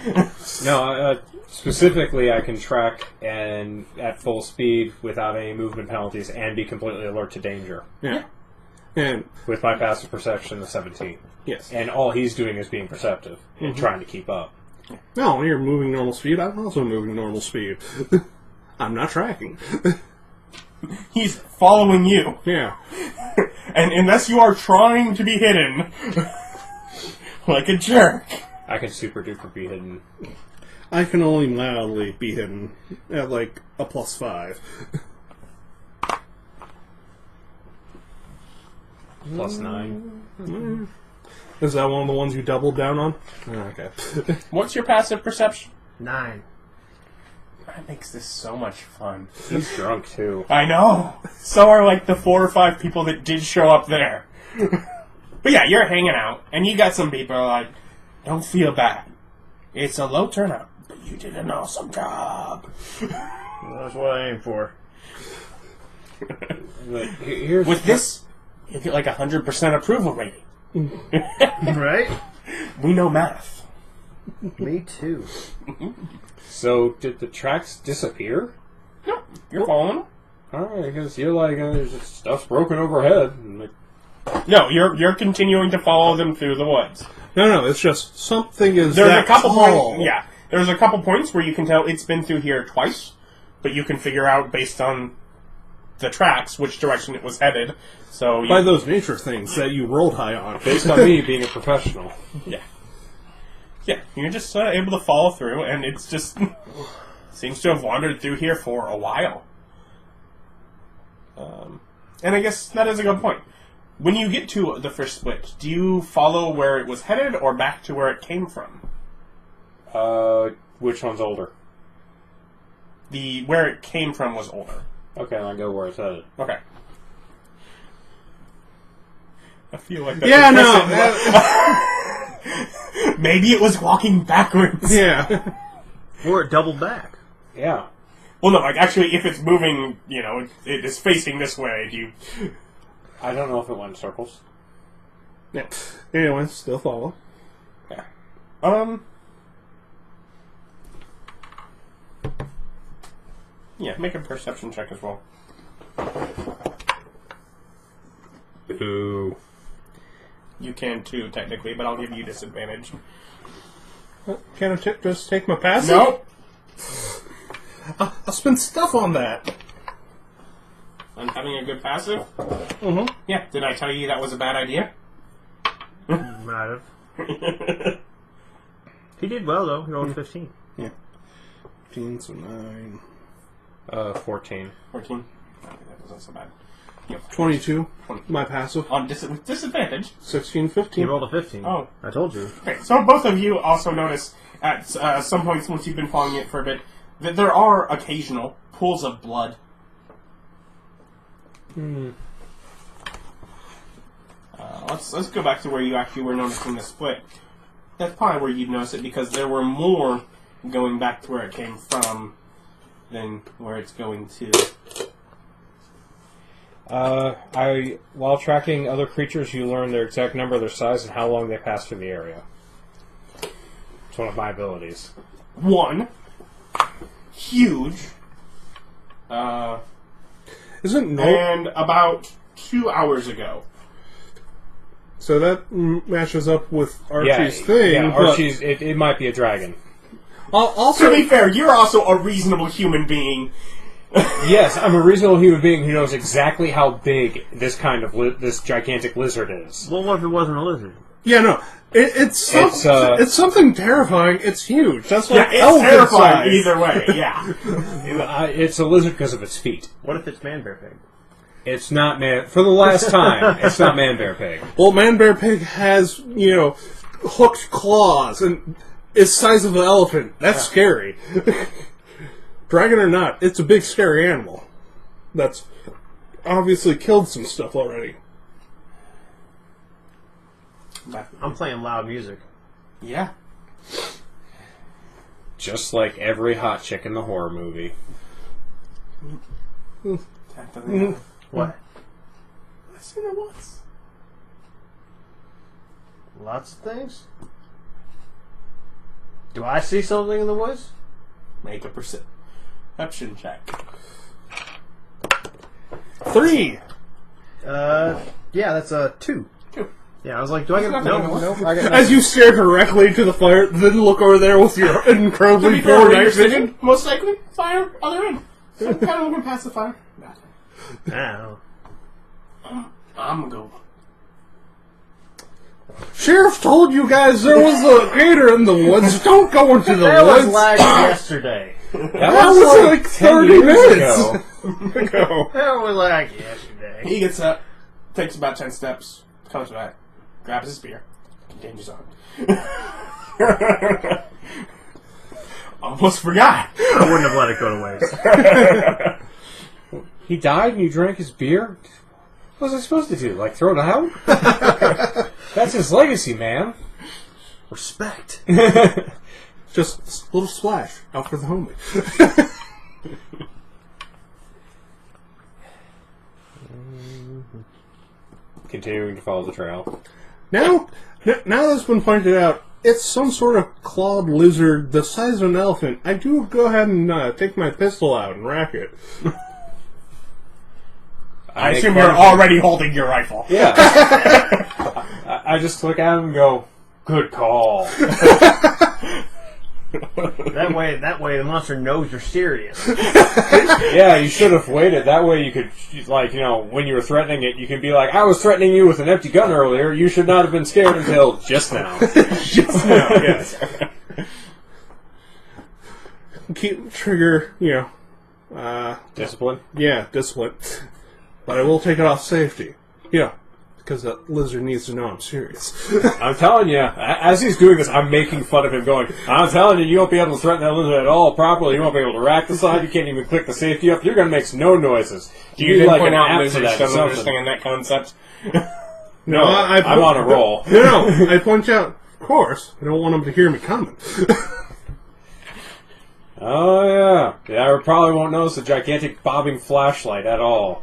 No, specifically, I can track and at full speed without any movement penalties and be completely alert to danger yeah. And, with my passive perception of 17. yes. And all he's doing is being perceptive and trying to keep up. No, you're moving normal speed. I'm also moving normal speed. I'm not tracking. He's following you. Yeah. And unless you are trying to be hidden, like a jerk. I can super duper be hidden. I can only mildly be hidden at like a +5. Plus 9. Is that one of the ones you doubled down on? Okay. What's your passive perception? 9. That makes this so much fun. He's drunk, too. I know. So are like the 4 or 5 people that did show up there. But yeah, you're hanging out, and you got some people like, don't feel bad. It's a low turnout, but you did an awesome job. That's what I aim for. Like, here's With this, you get like 100% approval rating. Right? We know math. Me too. So, did the tracks disappear? No, you're following them. Alright, because you're like, stuff's broken overhead. And like, No, you're continuing to follow them through the woods. No, it's just something is There's that a couple tall. points. Yeah, there's a couple points where you can tell it's been through here twice, but you can figure out based on the tracks which direction it was headed. So By those nature things that you rolled high on. based on me being a professional. yeah, you're just able to follow through, and it's just seems to have wandered through here for a while. And I guess that is a good point. When you get to the first split, do you follow where it was headed or back to where it came from? Which one's older? Where it came from was older. Okay, I'll go where it's headed. Okay. I feel like that's Yeah, impressive. Maybe it was walking backwards. Yeah. Or it doubled back. Yeah. Well, no, like actually, if it's moving, it is facing this way. Do you? I don't know if it went in circles. Yeah. Anyway, still follow. Yeah. Yeah, make a perception check as well. Ooh. You can too, technically, but I'll give you disadvantage. Can I just take my passive? Nope. I'll spend stuff on that. on having a good passive? Mm-hmm. Yeah, did I tell you that was a bad idea? Might have. He did well, though. He rolled 15. Yeah. 15, so 9. 14. 14? Okay, that wasn't so bad. Yep. 22. My passive. On with disadvantage. 16, He 15. rolled a 15. Oh. I told you. Okay, so both of you also notice at some points once you've been following it for a bit that there are occasional pools of blood. Let's go back to where you actually were noticing the split. That's probably where you'd notice it because there were more going back to where it came from than where it's going to. While tracking other creatures, you learn their exact number, their size, and how long they pass through the area. It's one of my abilities. One. Huge. Isn't no? And about 2 hours ago. So that matches up with Archie's thing. Yeah, but Archie's. It might be a dragon. Also, To be fair, you're also a reasonable human being. Yes, I'm a reasonable human being who knows exactly how big this kind of this gigantic lizard is. Well, what if it wasn't a lizard? yeah, no. It's something terrifying. It's huge. That's Yeah, like it's elephant terrifying size. either way, yeah. It's a lizard because of its feet. What if it's man bear pig? It's not man. For the last time, it's not man bear pig. Well, Man Bear Pig has, hooked claws and is size of an elephant. That's scary. Dragon or not, it's a big scary animal. That's obviously killed some stuff already. I'm playing loud music. Yeah. Just like every hot chick in the horror movie. That doesn't matter. What? I've seen it once. Lots of things? Do I see something in the woods? Make a perception check. 3! Yeah, that's a 2. 2. Yeah, I was like, do I get... Nothing No, in the no, woods. I got As nothing. you stare directly into the fire, then look over there with your To incredibly be fair, poor where you're night vision. sitting, most likely, fire, other end. So I'm kind of looking past the fire. I don't know. I'm gonna go. Sheriff told you guys there was a gator in the woods. Don't go into the That was woods. like yesterday. That was like 10 30 years minutes ago. That was like yesterday. He gets up, takes about 10 steps, comes back, grabs his spear, continues on. Almost forgot. I wouldn't have let it go to waste. He died and you drank his beer? What was I supposed to do? Like throw it out? That's his legacy, man. Respect. Just a little splash out for the homie. Continuing to follow the trail. Now that's been pointed out, it's some sort of clawed lizard the size of an elephant. I do go ahead and take my pistol out and rack it. I assume you're already holding your rifle. Yeah. I just look at him and go, good call. That way the monster knows you're serious. Yeah, you should have waited. That way you could, when you were threatening it, you could be like, I was threatening you with an empty gun earlier. You should not have been scared until just now. Just now, yes. Keep trigger, Discipline? yeah, discipline. But I will take it off safety. Because that lizard needs to know I'm serious. I'm telling you, as he's doing this, I'm making fun of him going, I'm telling you won't be able to threaten that lizard at all properly. You won't be able to rack the side. You can't even click the safety up. You're going to make no noises. Do you like point an out app for lizards that or don't something. understand that concept? No, I'm on a roll. No, I point out, of course, I don't want them to hear me coming. Oh, yeah. Yeah, I probably won't notice a gigantic bobbing flashlight at all.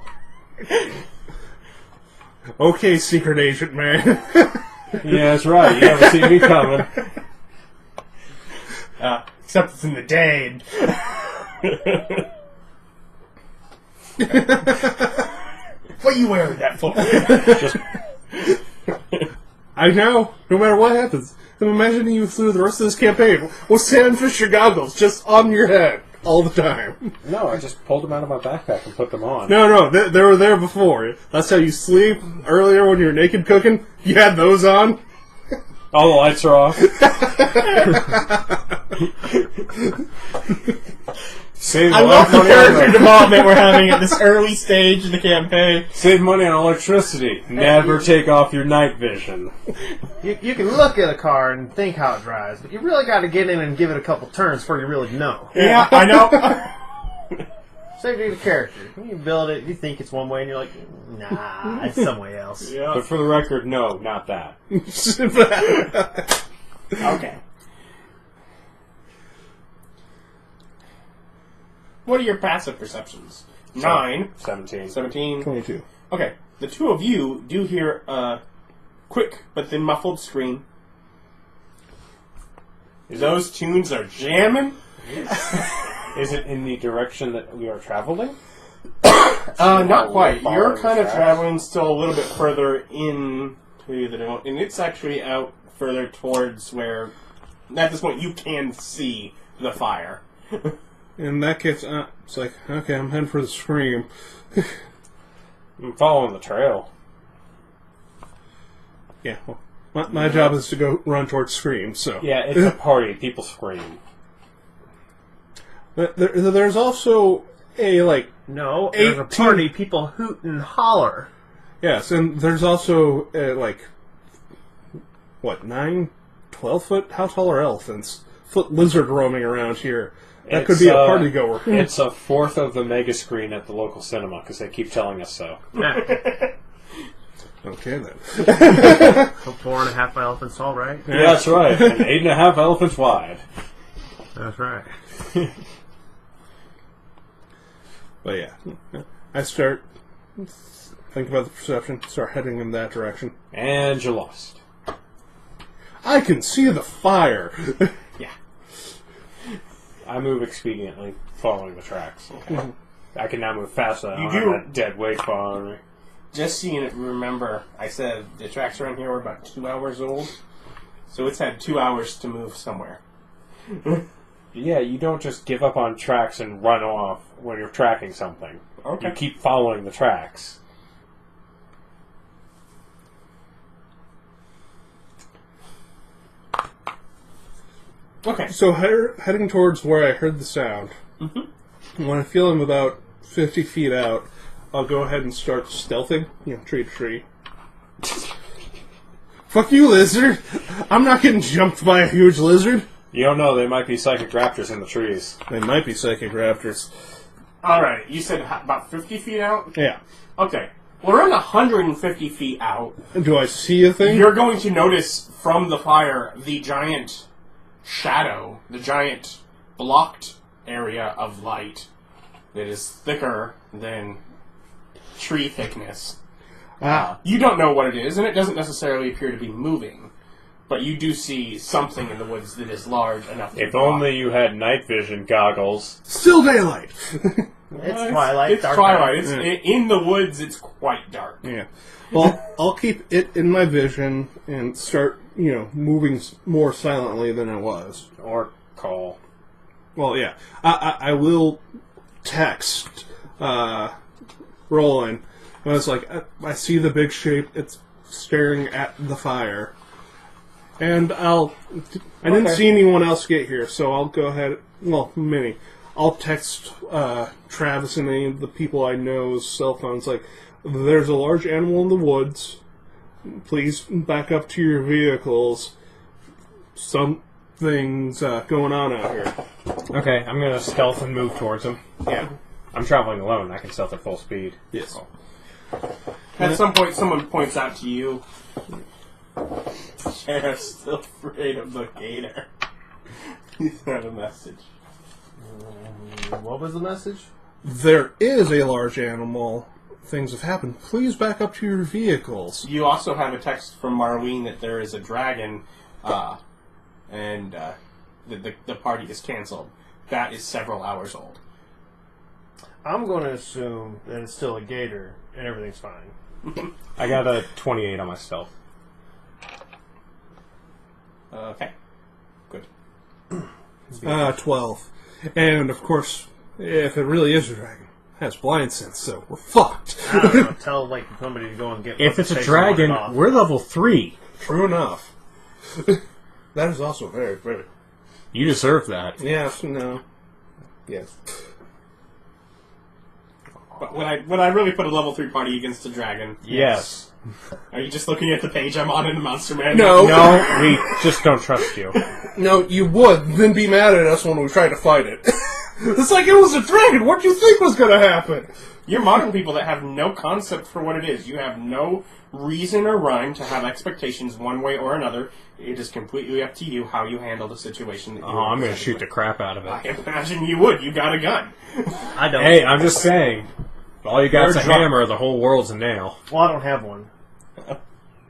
Okay, secret agent man. Yeah, that's right. You never see me coming. Except it's in the day. What are you wearing that for? Just I know. No matter what happens, I'm imagining you through the rest of this campaign with Sam Fisher goggles just on your head. all the time. No, I just pulled them out of my backpack and put them on. No, they were there before. That's how you sleep. Earlier when you were naked cooking, you had those on. All the lights are off. Save I love the money character on development we're having at this early stage in the campaign. Save money on electricity. Never take off your night vision. You can look at a car and think how it drives, but you really got to get in and give it a couple turns before you really know. Yeah, I know. Same thing with the character. When you build it, you think it's one way, and you're like, nah, it's some way else. Yeah. But for the record, no, not that. Okay. What are your passive perceptions? 9. 17. 17. 22. Okay. The two of you do hear a quick but then muffled scream. Those tunes are jamming. Is it in the direction that we are traveling? Not quite. Following You're kind of tracks? traveling still a little bit further in to the and it's actually out further towards where, at this point, you can see the fire. In that case, it's like, okay, I'm heading for the scream. I'm following the trail. Yeah, well, my job is to go run towards scream, so... Yeah, it's a party. People scream. But there's also a, like... No, there's a 18 party, people hoot and holler. Yes, and there's also, like... What, 9, 12-foot? How tall are elephants? Foot lizard roaming around here. That could be a party goer. It's a fourth of the mega screen at the local cinema, because they keep telling us so. Okay, then. 4.5 elephants tall, right? Yeah, that's right. And 8.5 elephants wide. That's right. But yeah, I start think about the perception, start heading in that direction. And you lost. I can see the fire. Yeah. I move expediently, following the tracks. Okay. I can now move faster. I You don't do. have that dead weight following me. Just so you remember, I said the tracks around here were about 2 hours old. So it's had 2 hours to move somewhere. Yeah, you don't just give up on tracks and run off when you're tracking something. Okay. You keep following the tracks. Okay. So heading towards where I heard the sound. Mm-hmm. When I feel I'm about 50 feet out, I'll go ahead and start stealthing, tree to tree. Fuck you, lizard! I'm not getting jumped by a huge lizard. You don't know, they might be psychic raptors in the trees. They might be psychic raptors. Alright, you said about 50 feet out? Yeah. Okay. Well, around 150 feet out, Do I see a thing? you're going to notice from the fire the giant shadow, the giant blocked area of light that is thicker than tree thickness. You don't know what it is, and it doesn't necessarily appear to be moving, but you do see something in the woods that is large enough to If only you had night vision goggles. Still daylight! It's twilight. It's dark twilight. night. It's in the woods. It's quite dark. Yeah. Well, I'll keep it in my vision and start, moving more silently than I was. Or call. Well, yeah. I will text Rolen. I was like, I see the big shape. It's staring at the fire. And I didn't see anyone else get here, so I'll go ahead. Well, Minnie. I'll text Travis and any of the people I know's cell phones. Like, there's a large animal in the woods. Please back up to your vehicles. Something's going on out here. Okay, I'm gonna stealth and move towards him. Yeah. I'm traveling alone. I can stealth at full speed. Yes. At some point, someone points out to you, Sheriff's still afraid of the gator. He's got a message. What was the message? There is a large animal. Things have happened. Please back up to your vehicles. You also have a text from Marlene that there is a dragon, and the party is canceled. That is several hours old. I'm going to assume that it's still a gator and everything's fine. I got a 28 on my stealth. Okay. Good. 12. And, of course, if it really is a dragon, it has blind sense, so we're fucked. I don't know. Tell like somebody to go and get. If it's a face dragon, and walk off. we're level 3. True enough. That is also very, very... You deserve that. Yes, no. Yes. But would I really put a level 3 party against a dragon? Yes. Are you just looking at the page I'm on in the Monster Manual? No. No, we just don't trust you. No, you would, then be mad at us when we try to fight it. It's like it was a dragon! What do you think was gonna happen? You're modern people that have no concept for what it is. You have no reason or rhyme to have expectations one way or another. It is completely up to you how you handle the situation that you Oh, I'm going to shoot the crap out of I it. imagine you would. You got a gun. I don't. Hey, I'm just saying. All you got's a You're drunk. hammer, the whole world's a nail. Well, I don't have one.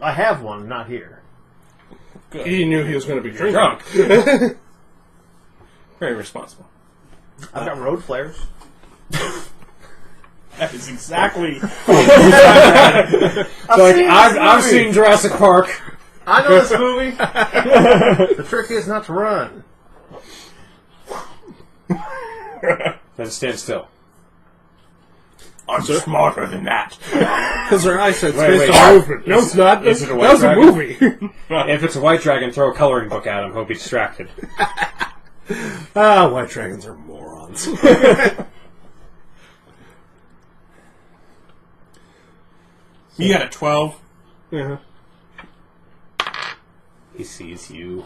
I have one, not here. Good. He knew he was gonna be drinking. Drunk. Very responsible. I've got road flares. That is exactly... I've seen Jurassic Park. I know this movie. The trick is not to run. Then stand still. I'm smarter than that. Because their eyesight's Wait, based wait. on movement. No, it's not. Is it a white That was a dragon? movie. If it's a white dragon, throw a coloring book at him. He'll be distracted. White dragons are morons. You got a 12. Yeah. He sees you.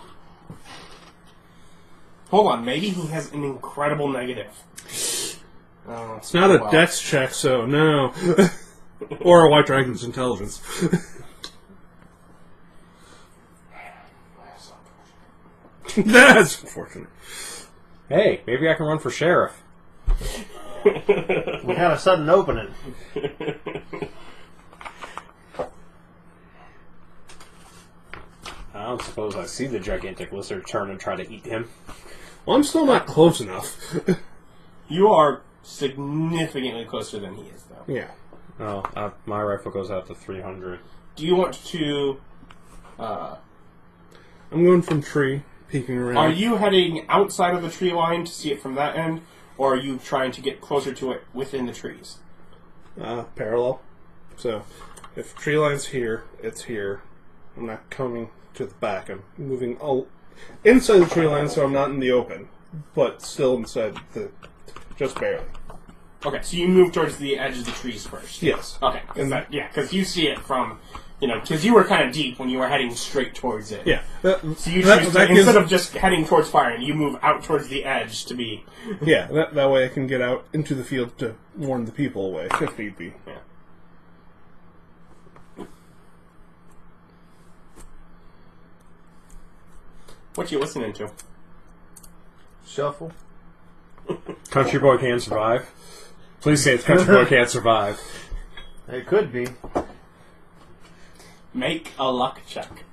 Hold on, maybe he has an incredible negative. It's not a dex check, so no. Or a white dragon's intelligence. That's unfortunate. Hey, maybe I can run for sheriff. We had a sudden opening. I don't suppose I see the gigantic lizard turn and try to eat him. Well, I'm still not close enough. You are significantly closer than he is, though. Yeah. Oh, my rifle goes out to 300. Do you want to... I'm going from tree, peeking around. Are you heading outside of the tree line to see it from that end, or are you trying to get closer to it within the trees? Parallel. So, if tree line's here, it's here. I'm not coming to the back. I'm moving inside the tree line, so I'm not in the open, but still inside just barely. Okay, so you move towards the edge of the trees first. Yes. Okay, because you see it from, because you were kind of deep when you were heading straight towards it. Yeah. So you choose to, instead of just heading towards fire, you move out towards the edge to be... Yeah, that way I can get out into the field to warn the people away, if need be. Yeah. What you listening to? Shuffle. Country Boy Can't Survive. Please say it's Country Boy Can't Survive. It could be. Make a luck check.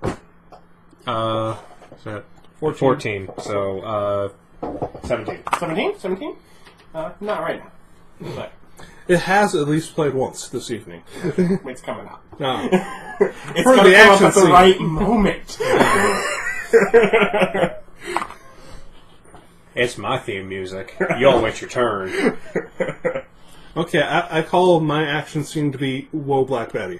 Is that 14. So, 17. 17? 17? Not right now. But It has at least played once this evening. it's coming up. No. It's For going to the come up action at the scene. right moment. It's my theme music. Y'all wait your turn. Okay, I call my action scene to be Whoa, Black Betty.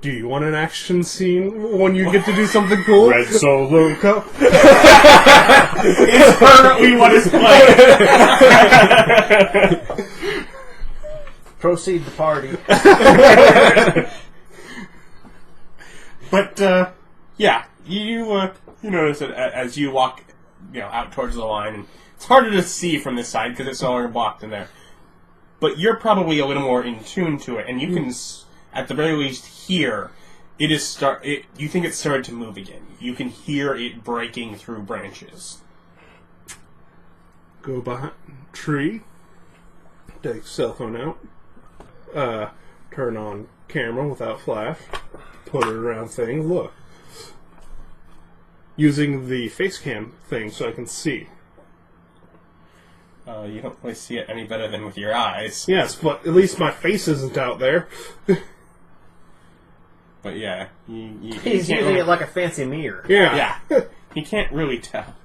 Do you want an action scene when you get to do something cool? Red Solo Cup. It's currently what is playing. Proceed the party. But, yeah, you notice that as you walk, out towards the line, and it's harder to see from this side because it's all blocked in there. But you're probably a little more in tune to it, and you can, at the very least, hear it is you think it's started to move again. You can hear it breaking through branches. Go behind tree. Take cell phone out. Turn on camera without flash. Put it around thing. Look. Using the face cam thing so I can see. You don't really see it any better than with your eyes. Yes, but at least my face isn't out there. But yeah, you He's can't using really, it like a fancy mirror. Yeah. you can't really tell.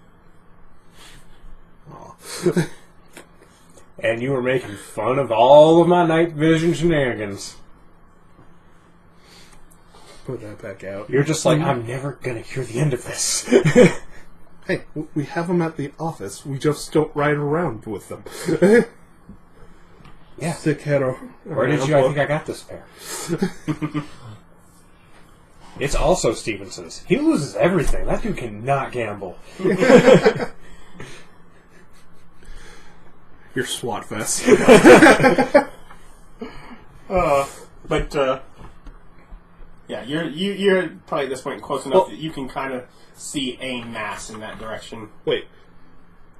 And you were making fun of all of my night vision shenanigans. Put that back out. You're just like, I'm never gonna hear the end of this. Hey, we have them at the office. We just don't ride around with them. Yeah. Stick head over. Where did you? I think I got this pair. It's also Stevenson's. He loses everything. That dude cannot gamble. Your SWAT vest. Yeah, you're probably at this point close enough that you can kind of see a mass in that direction. Wait.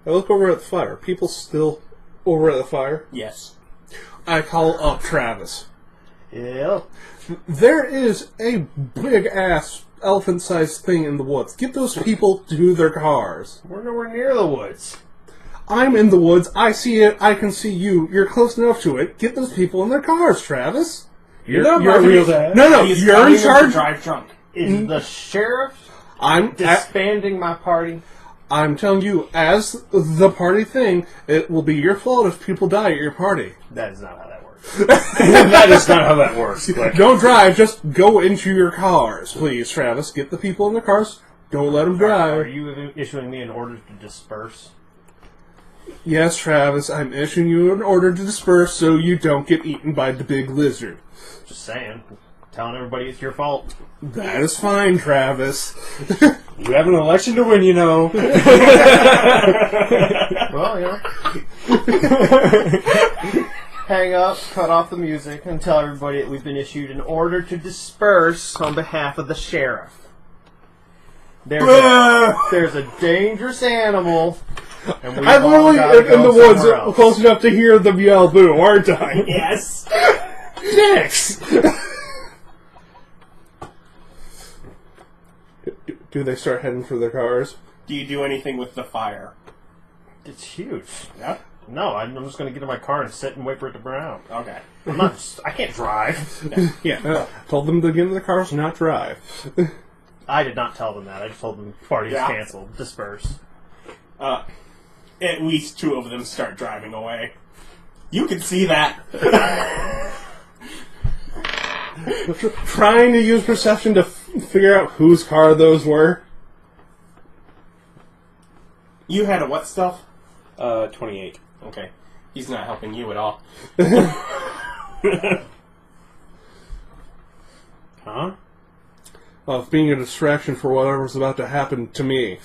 I look over at the fire. People still over at the fire? Yes. I call up Travis. Yep. There is a big-ass elephant-sized thing in the woods. Get those people to their cars. We're nowhere near the woods. I'm in the woods. I see it. I can see you. You're close enough to it. Get those people in their cars, Travis. You're not my real dad. No, He's you're telling in them to charge. drive drunk. Is the sheriff I'm disbanding my party? I'm telling you, as the party thing, it will be your fault if people die at your party. That is not how that works. That is not how that works. But Don't drive. Just go into your cars, please, Travis. Get the people in their cars. Don't let them Are drive. you issuing me an order to disperse? Yes, Travis, I'm issuing you an order to disperse so you don't get eaten by the big lizard. Just saying. Telling everybody it's your fault. That is fine, Travis. you have an election to win, you know. Well, you know. Hang up, cut off the music, and tell everybody that we've been issued an order to disperse on behalf of the sheriff. There's a dangerous animal, and we've I'm all really gotta in the go woods somewhere else. close enough to hear them yell boo, aren't I? Yes. Dicks! Do they start heading for their cars? Do you do anything with the fire? It's huge. Yeah. No, I'm just going to get in my car and sit and wait for it to burn out. Okay. I can't drive. Yeah. Told them to get in the cars, not drive. I did not tell them that. I just told them the party is Yeah. canceled. Disperse. At least two of them start driving away. You can see that. Trying to use perception to figure out whose car those were. You had a what stuff? 28. Okay. He's not helping you at all. Huh? Of being a distraction for whatever's about to happen to me.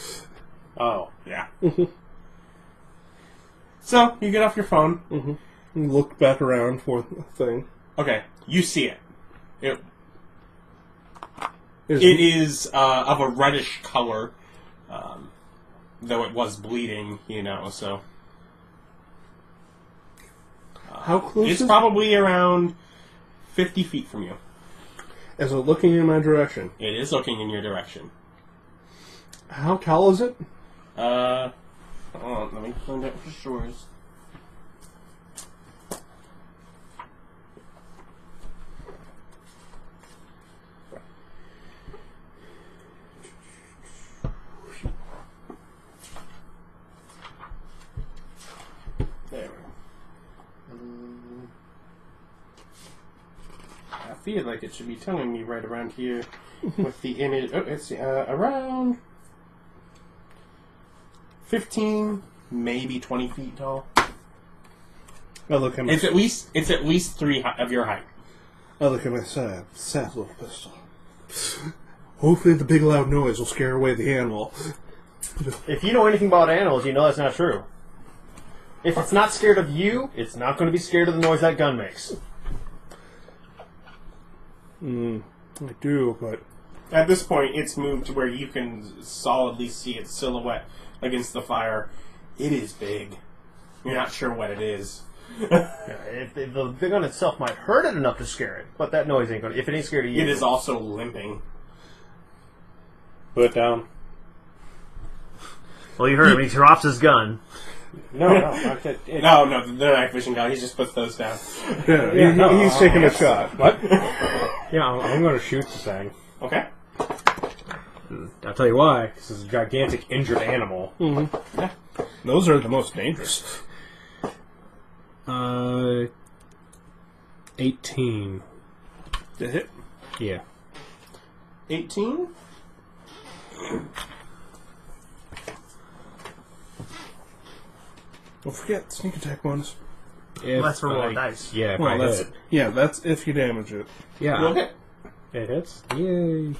Oh. Yeah. So, you get off your phone. Look back around for the thing. Okay. You see it. It Is- is of a reddish color, though it was bleeding, so... How close It's is probably around 50 feet from you. Is it looking in my direction? It is looking in your direction. How tall is it? Hold on, let me find out for sure. There we go. I feel like it should be telling me right around here with the image. Oh, it's around 15, maybe 20 feet tall. I look at my, It's at least 3 of your height. I look at my sad little pistol. Hopefully the big loud noise will scare away the animal. If you know anything about animals, you know that's not true. If it's not scared of you, it's not going to be scared of the noise that gun makes. I do, but... At this point, it's moved to where you can solidly see its silhouette against the fire. It is big. You're not sure what it is. If the gun itself might hurt it enough to scare it, but that noise ain't going to... If it ain't scared of you... It is also limping. Put it down. Well, you heard him. He drops his gun. No. No, the night vision guy, he just puts those down. Yeah, he's taking a shot. What? Yeah, I'm going to shoot the thing. Okay. I'll tell you why. Because it's a gigantic injured animal. Mm-hmm. Yeah. Those are the most dangerous. 18. To hit. Yeah. 18? Don't forget, sneak attack bonus. If Let's roll I- dice. Yeah, if Well, I that's hit. yeah, that's if you damage it. Yeah. You'll hit. It hits. Yay.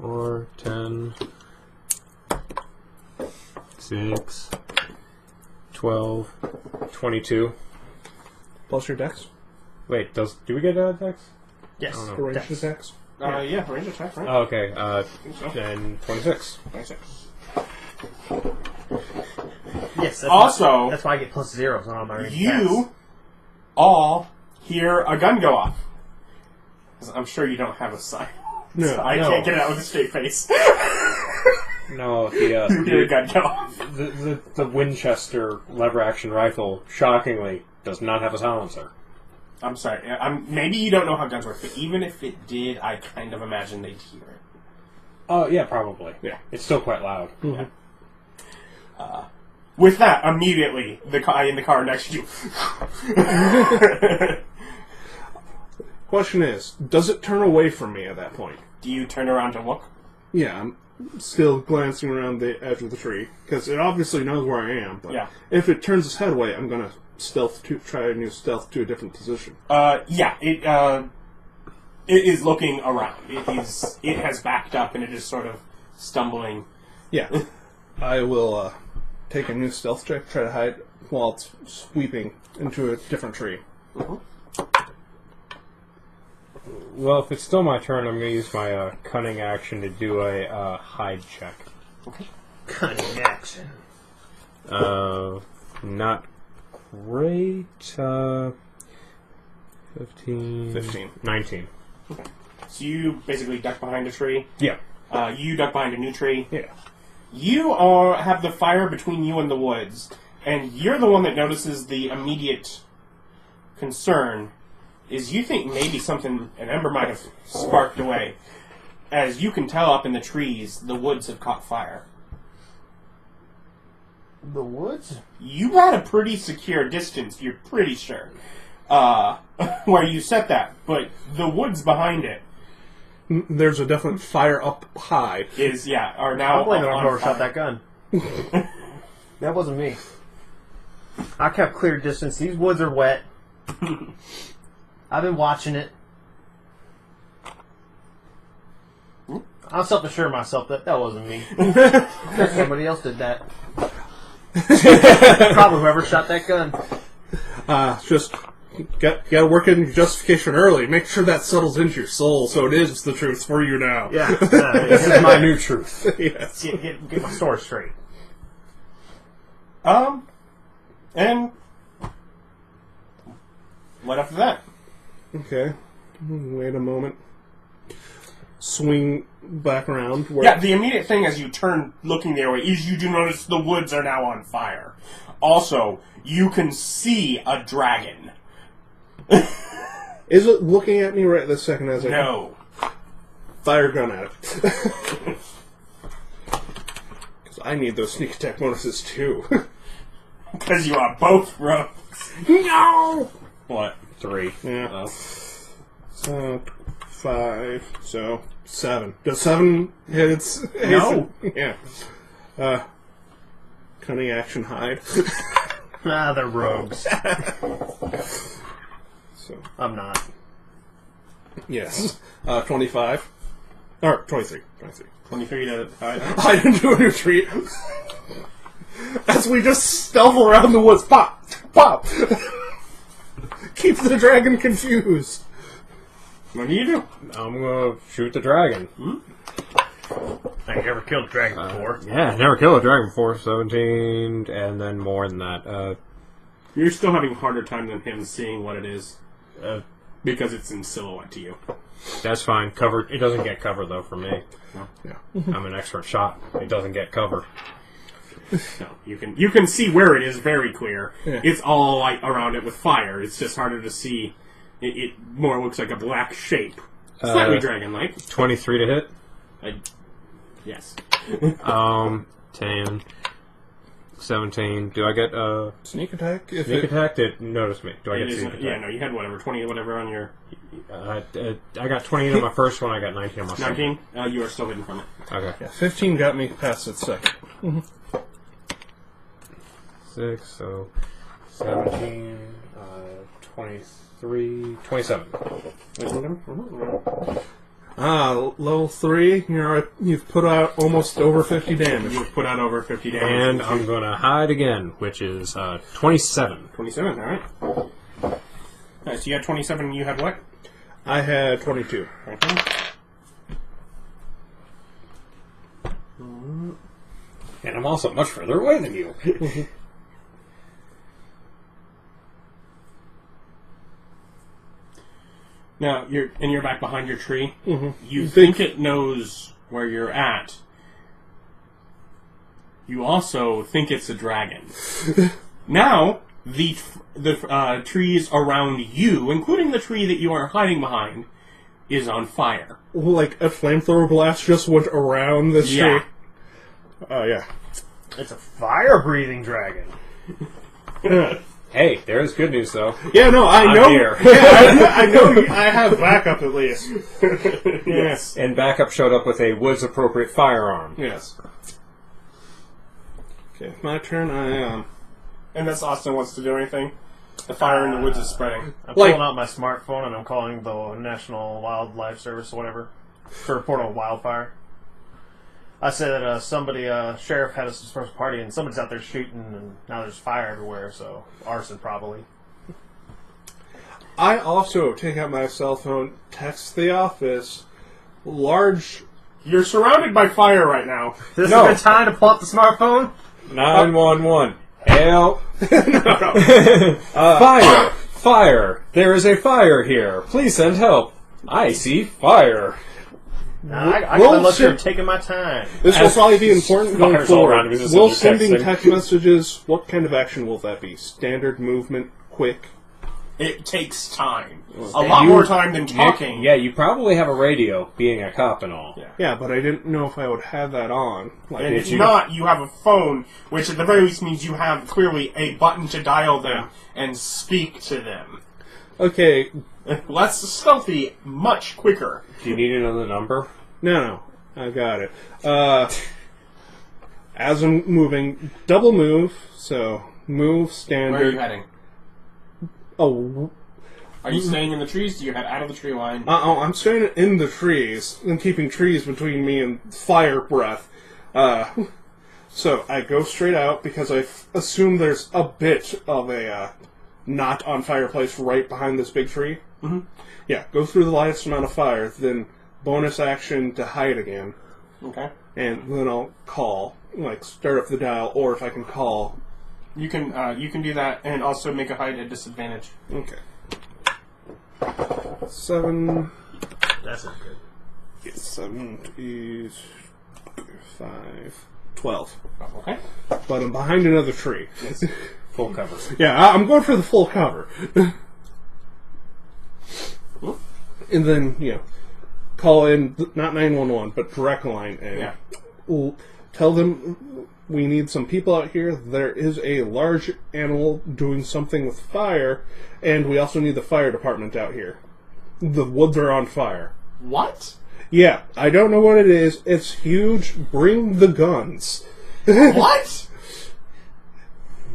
Or 10, 6, 12, 22. Plus your dex. Wait, do we get dex? Yes. I don't know. For ranged Dex. attacks. Yeah, range attack, right? Oh, okay. so. Then 26. 26. Yes. That's Also, why, that's why I get plus 0s on all my range attacks. You all hear a gun go off. 'Cause I'm sure you don't have a sign. No. So I can't get it out with a straight face. No, You hear a gun go off. the Winchester lever-action rifle, shockingly, does not have a silencer. I'm sorry. Maybe you don't know how guns work, but even if it did, I kind of imagine they'd hear it. Oh, yeah, probably. Yeah. It's still quite loud. Mhm. With that, immediately, the guy in the car next to you. Question is, does it turn away from me at that point? Do you turn around to look? Yeah, I'm still glancing around the edge of the tree because it obviously knows where I am. But Yeah. if it turns its head away, I'm gonna try a new stealth to a different position. Yeah, it is looking around. It has backed up and it is sort of stumbling. Yeah, I will take a new stealth check, try to hide while it's sweeping into a different tree. Well, if it's still my turn, I'm going to use my cunning action to do a hide check. Cunning action. Not great. 15. 19. So you basically duck behind a tree. Yeah. You duck behind a new tree. Yeah. You have the fire between you and the woods, and you're the one that notices the immediate concern. Is you think maybe an ember might have sparked away. As you can tell up in the trees, the woods have caught fire. The woods? You had a pretty secure distance, you're pretty sure, where you set that, but the woods behind it There's a definite fire up high. are now I'm blaming on whoever fire. shot that gun. That wasn't me. I kept clear distance. These woods are wet. I've been watching it. I'm self-assured myself that wasn't me. Somebody else did that. Probably whoever shot that gun. Just gotta work in your justification early. Make sure that settles into your soul, so it is the truth for you now. Yeah. This is my new truth. Yes. Get my story straight. And what after that? Okay. Wait a moment. Swing back around. Where Yeah, the immediate thing as you turn looking their way is you do notice the woods are now on fire. Also, you can see a dragon. Is it looking at me right this second as I No. fire gun at it? Because I need those sneak attack bonuses too. Because you are both rogues. No! What? 3. Yeah. So 5. So 7. Does 7 hit its? No. Yeah. Cunning action hide. They're rogues. So I'm not. yes. 25. Or 23. 23. 23 to Hide into a new tree. As we just stealth around the woods. Pop! Pop! Keep the dragon confused. What do you do? I'm going to shoot the dragon. I ain't never killed a dragon before. Yeah, never killed a dragon before. 17, and then more than that. You're still having a harder time than him seeing what it is. Because it's in silhouette to you. That's fine. Cover. It doesn't get cover, though, for me. Yeah. I'm an expert shot. It doesn't get cover. No, you can see where it is very clear. Yeah. It's all like around it with fire. It's just harder to see. It more looks like a black shape, slightly dragon-like. 23 to hit. Yes. 10, 17. Do I get Sneak attack? If sneak attack? Did notice me? Do I It get is, sneak attack? yeah, no, you had whatever 20, whatever on your I got 20 on my first one. I got 19 on my second. 19. You are still hidden from it. Okay. Yeah, 15 got me past its second. 6, so 17, 23, 27. Level 3, you've put out almost over 50 damage. You've put out over 50 damage. And I'm going to hide again, which is 27. 27, alright. Alright, so you had 27 and you had what? I had 22. Okay. And I'm also much further away than you. Now, you're back behind your tree. Mm-hmm. You think it knows where you're at. You also think it's a dragon. Now, the trees around you, including the tree that you are hiding behind, is on fire. Like a flamethrower blast just went around this tree. Yeah. Oh, yeah. It's a fire-breathing dragon. Hey, there's good news, though. Yeah, no, I I'm know. here. Yeah, I know. I have backup at least. Yes. And backup showed up with a woods-appropriate firearm. Yes. Okay, my turn. I Unless Austin wants to do anything. The fire in the woods is spreading. I'm Like- pulling out my smartphone and I'm calling the National Wildlife Service or whatever to report on wildfire. I said that sheriff had a dispersed party and somebody's out there shooting and now there's fire everywhere, so arson probably. I also take out my cell phone, text the office. Large. You're surrounded by fire right now. This No. is a good time to pull up the smartphone? 911. Help. Fire! Fire! There is a fire here. Please send help. I see fire. Nah, I We'll gotta let you send- taking my time. This will probably be important going Fire's all forward. around me, this is Will just sending texting. text messages, what kind of action will that be? Standard movement, quick? It takes time. A lot more time than talking. Yeah, you probably have a radio, being a cop and all. Yeah. Yeah, but I didn't know if I would have that on. Like, And if not, you have a phone, which at the very least means you have clearly a button to dial them and speak to them. okay, Less stealthy, much quicker. Do you need another number? no, I got it. As I'm moving, double move, so move, standard. Where are you heading? Oh, Are you staying in the trees? Do you head out of the tree line? I'm staying in the trees and keeping trees between me and fire breath. So I go straight out because I assume there's a bit of a not on fire place right behind this big tree. Mm-hmm. Yeah, go through the lightest amount of fire, then bonus action to hide again, Okay. and then I'll call, like start up the dial, or if I can call. You can do that and also make a hide at disadvantage. Okay. 7. That's not good. Yes, 7 is 5. 12. Okay. But I'm behind another tree. Full cover. Yeah, I'm going for the full cover. And then, call in, not 911, but direct line, and Yeah. tell them we need some people out here. There is a large animal doing something with fire, and we also need the fire department out here. The woods are on fire. What? Yeah, I don't know what it is. It's huge. Bring the guns. What?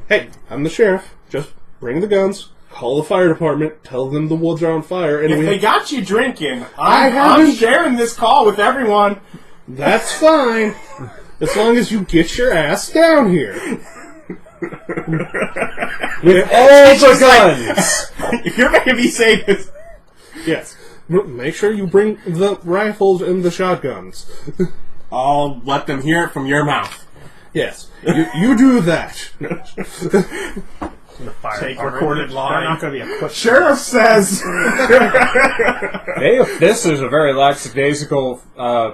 Hey, I'm the sheriff. Just bring the guns. Call the fire department. Tell them the woods are on fire. And If we they got you drinking, I I'm haven't- sharing this call with everyone. That's fine. As long as you get your ass down here. With all the guns! If you're going to be saying this, Yes. Make sure you bring the rifles and the shotguns. I'll let them hear it from your mouth. Yes. You do that. The fire Take department, recorded they're line. not going to be equipped. Sheriff says. This is a very lackadaisical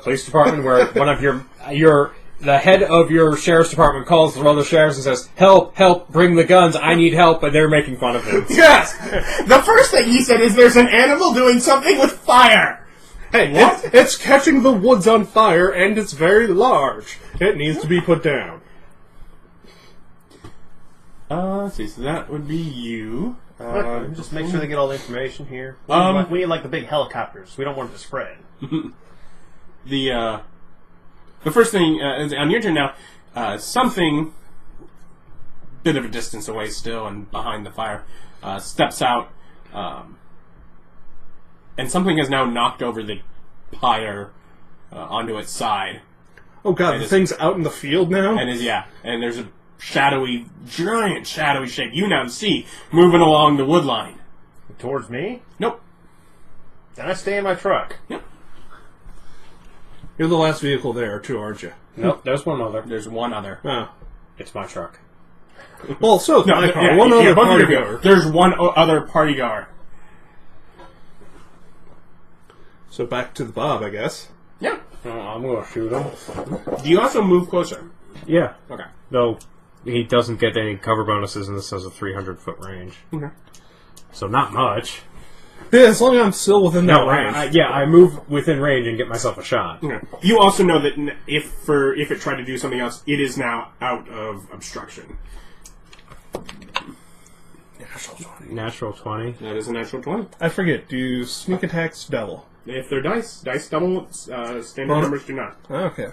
police department where one of your the head of your sheriff's department calls the other sheriffs and says, "Help! Help! Bring the guns! I need help!" And they're making fun of him. Yes! The first thing he said is there's an animal doing something with fire! Hey, it's catching the woods on fire, and it's very large. It needs to be put down. Let's see, so that would be you. Just make sure they get all the information here. We need like the big helicopters. We don't want it to spread. The first thing, is on your turn now, something, bit of a distance away still and behind the fire, steps out, and something has now knocked over the pyre onto its side. Oh god, the thing's out in the field now? And and there's a giant shadowy shape you now see moving along the wood line. Towards me? Nope. Then I stay in my truck. Yep. You're the last vehicle there, too, aren't you? Nope, there's one other. There's one other. Oh. It's my truck. Well, so it's my car. Yeah, One other both of party you. goer. There's one other party goer. So back to the Bob, I guess. Yeah. I'm going to shoot him. Do you also move closer? Yeah. Okay. Though he doesn't get any cover bonuses, and this has a 300-foot range. Okay. So not much. Yeah, as long as I'm still within that range. I move within range and get myself a shot. Okay. You also know that if it tried to do something else, it is now out of obstruction. Natural 20. That is a natural 20. I forget, do sneak attacks double? If they're dice double, standard Well, numbers do not. Okay.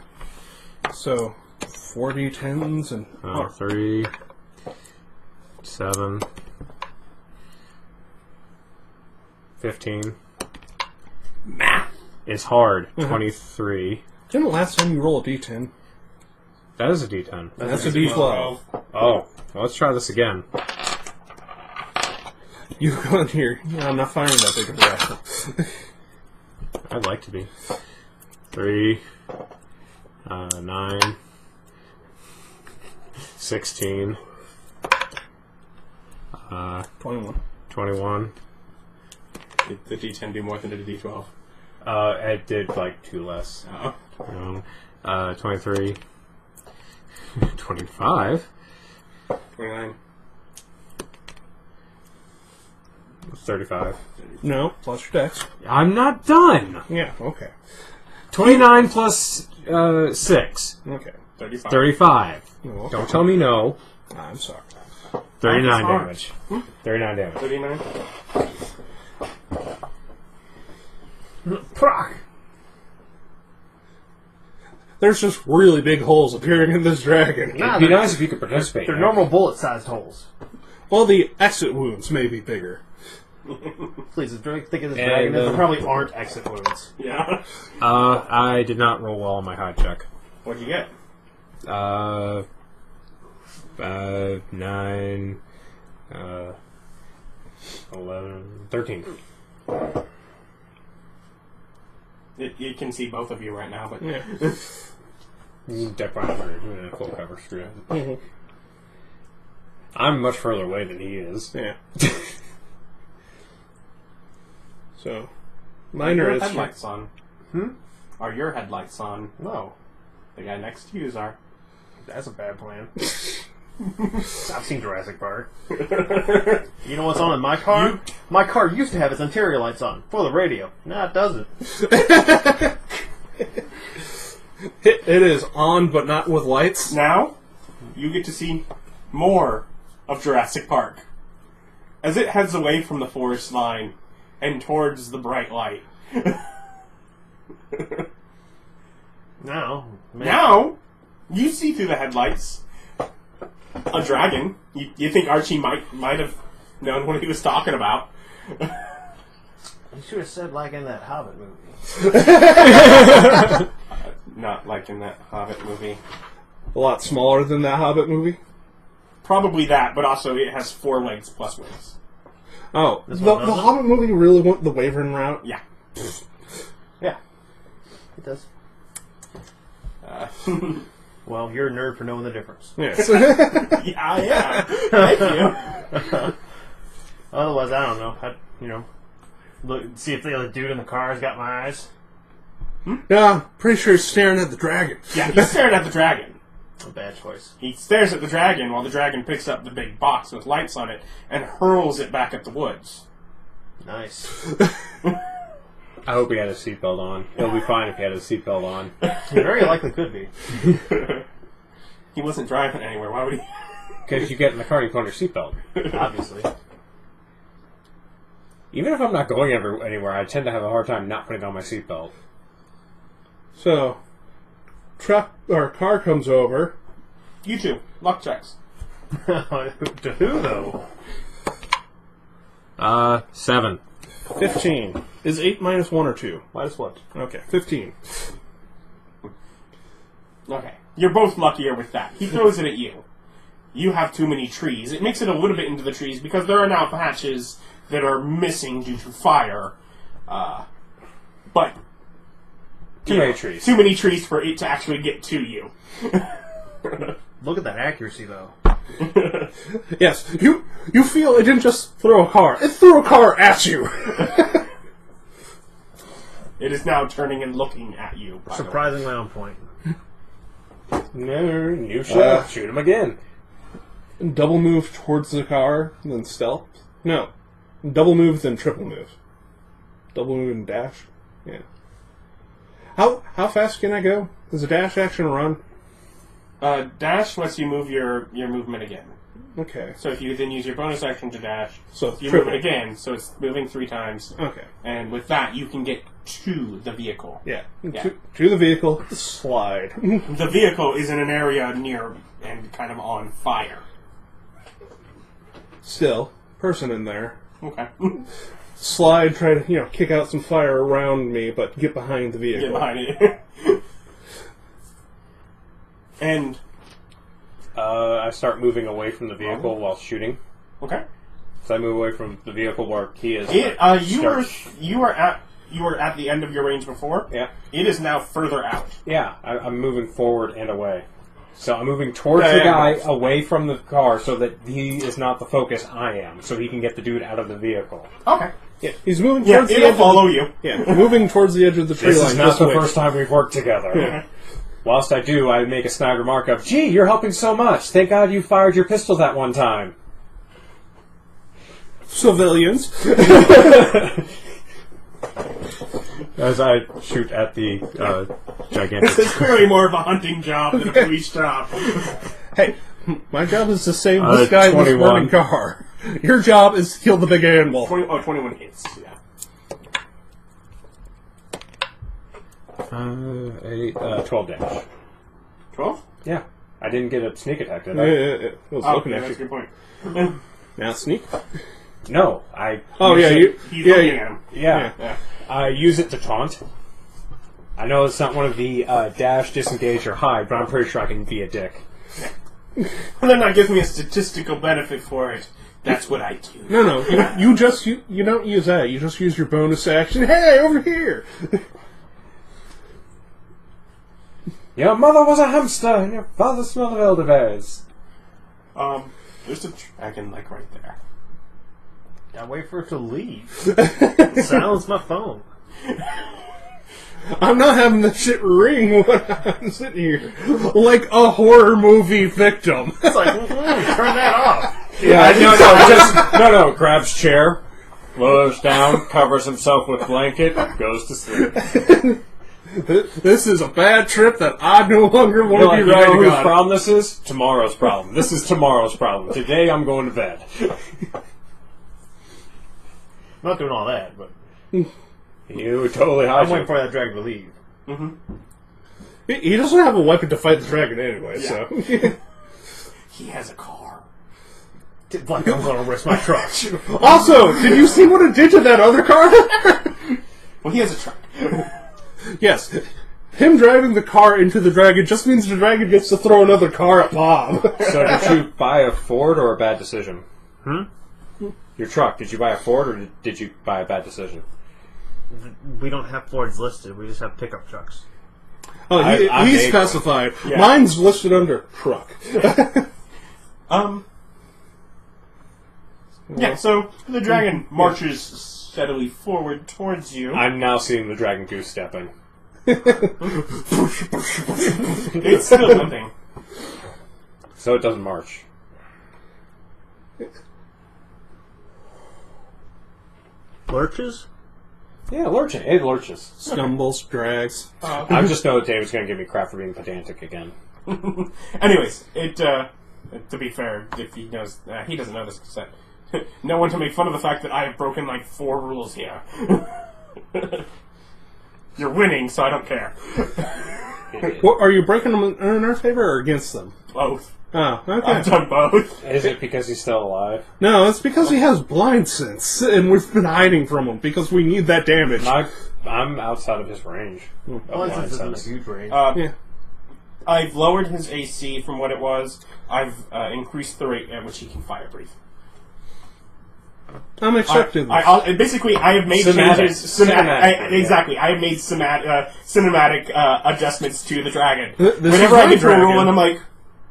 So, 4d10s and... 3, 7, 15. Math. It's hard. 23. Didn't the last time you roll a d10? That is a D10. That's a d12. Oh, well, let's try this again. You go in here. Yeah, I'm not firing that big of a rifle. I'd like to be. 3, 9, 16, 21. 21. Did the D10 do more than a D12? It did like 2 less. Oh. 23, 25, 29. 35. No, plus your dex. I'm not done! Yeah, okay. 29 plus 6. Okay. 35. 35. No, Don't tell me no. I'm sorry. 39 hard. damage. 39 damage. 39. Proc! There's just really big holes appearing in this dragon. Nah, It'd be nice if you could participate. They're normal bullet-sized holes. Well, the exit wounds may be bigger. Please, think of this And, dragon. There probably aren't exit wounds. Yeah. I did not roll well on my high check. What'd you get? 9, 11, 13. You can see both of you right now, but Yeah. Deck 500. Full cover. Screw it. I'm much further away than he is. Yeah. So, minor your is... headlights on. Are your headlights on? No. The guy next to you's are. That's a bad plan. I've seen Jurassic Park. You know what's on in my car? My car used to have its interior lights on for the radio. Now it doesn't. It is on, but not with lights. Now, you get to see more of Jurassic Park as it heads away from the forest line and towards the bright light. Now, Now, you see through the headlights a dragon. You think Archie might have known what he was talking about. you should have said like in that Hobbit movie. Not like in that Hobbit movie. A lot smaller than that Hobbit movie. Probably that, but also it has 4 legs plus wings. Oh, This the one doesn't? Hobbit movie really went the Wyvern route? Yeah. Yeah, it does. Well, you're a nerd for knowing the difference. Yes. Yeah. Thank you. Otherwise, I don't know. Look, see if the other dude in the car has got my eyes. No, pretty sure he's staring at the dragon. Yeah, he's staring at the dragon. A bad choice. He stares at the dragon while the dragon picks up the big box with lights on it and hurls it back at the woods. Nice. I hope he had his seatbelt on. It'll be fine if he had his seatbelt on. He very likely could be. He wasn't driving anywhere. Why would he? Because you get in the car, you put on your seatbelt. Obviously. Even if I'm not going anywhere, I tend to have a hard time not putting on my seatbelt. So, car comes over. You two. Luck checks. To who, though? 7. 15. Is 8 minus 1 or 2? Minus what? Okay, 15. Okay. You're both luckier with that. He throws it at you. You have too many trees. It makes it a little bit into the trees because there are now patches that are missing due to fire. But Too many trees. Too many trees for it to actually get to you. Look at that accuracy, though. Yes, you feel it didn't just throw a car. It threw a car at you. It is now turning and looking at you. Surprisingly on point. No, new shot. Shoot him again. Double move towards the car, and then stealth. No. Double move, then triple move. Double move and dash. Yeah. How fast can I go? Is a dash action a run? Dash lets you move your movement again. Okay. So if you then use your bonus action to dash, So you triple. move it again, so it's moving 3 times. Okay. And with that, you can get to the vehicle. Yeah. Yeah. To the vehicle, slide. The vehicle is in an area near and kind of on fire. Still, person in there. Okay. Slide, try to, kick out some fire around me, but get behind the vehicle. Get behind it. And I start moving away from the vehicle while shooting. okay. So I move away from the vehicle where he is. You were at the end of your range before. Yeah. It is now further out. Yeah, I'm moving forward and away. So I'm moving towards the guy, away from the car, so that he is not the focus, I am. So he can get the dude out of the vehicle. Okay. Yeah, he's moving Yeah, towards the it'll edge. follow you. Yeah, moving towards the edge of the tree This line. is not just the wait. first time we've worked together. Yeah. Whilst I do, I make a snide remark of, "Gee, you're helping so much. Thank God you fired your pistol that one time." Civilians. As I shoot at the gigantic... This is clearly more of a hunting job than a police job. Hey, my job is to save this guy in this 21. burning car. Your job is to kill the big animal. 21 hits. Yeah. 12 damage. 12? Yeah. I didn't get a sneak attack, did Yeah, I? I was looking Okay, at that's a you. good point. Now sneak. No, I... Oh use yeah, it- He's yeah, looking yeah. at him. Yeah. Yeah. I use it to taunt. I know it's not one of the dash, disengage, or hide, but I'm pretty sure I can be a dick. And then that gives me a statistical benefit for it. That's what I do. No, you don't use that. You just use your bonus action. Hey, over here. Your mother was a hamster, and your father smelled of elderberries. There's a dragon, like, right there. Gotta wait for it to leave. Silence my phone. I'm not having the shit ring when I'm sitting here like a horror movie victim. It's like, turn that off. Yeah, no, grabs chair, lowers down, covers himself with blanket, goes to sleep. This is a bad trip that I no longer want You're to like, be you know riding whose on. problem this is? Tomorrow's problem. This is tomorrow's problem. Today I'm going to bed. I'm not doing all that, but You totally I'm hide waiting for that dragon to leave. He doesn't have a weapon to fight the dragon anyway, so. He has a car. Like I'm gonna risk my truck. Also, did you see what it did to that other car? Well, he has a truck. Yes. Him driving the car into the dragon just means the dragon gets to throw another car at Bob. So did you buy a Ford or a bad decision? Your truck, did you buy a Ford or did you buy a bad decision? We don't have Fords listed. We just have pickup trucks. Oh, I he's made specified. Yeah. Mine's listed under truck. Yeah, so the dragon marches steadily forward towards you. I'm now seeing the dragon goose stepping. It's still nothing. So it doesn't march. Lurches? Yeah, lurching. It lurches. Stumbles, drags. I just know that David's going to give me crap for being pedantic again. Anyways, to be fair, if he knows, he doesn't know this set. No one to make fun of the fact that I have broken like 4 rules here. You're winning, so I don't care. What, are you breaking them in our favor or against them? Both. Oh, okay. I've done both. Is it because he's still alive? No, it's because he has blind sense, and we've been hiding from him because we need that damage. I'm outside of his range. Of Well, blind this isn't a sense. huge range. Yeah. I've lowered his AC from what it was. I've increased the rate at which he can fire breathe. I'm accepting this. Basically, I have made Cinematic. changes. Cinematic, Exactly. I have made cinematic adjustments to the dragon. This Whenever is I my get to a rule, dragon. and I'm like,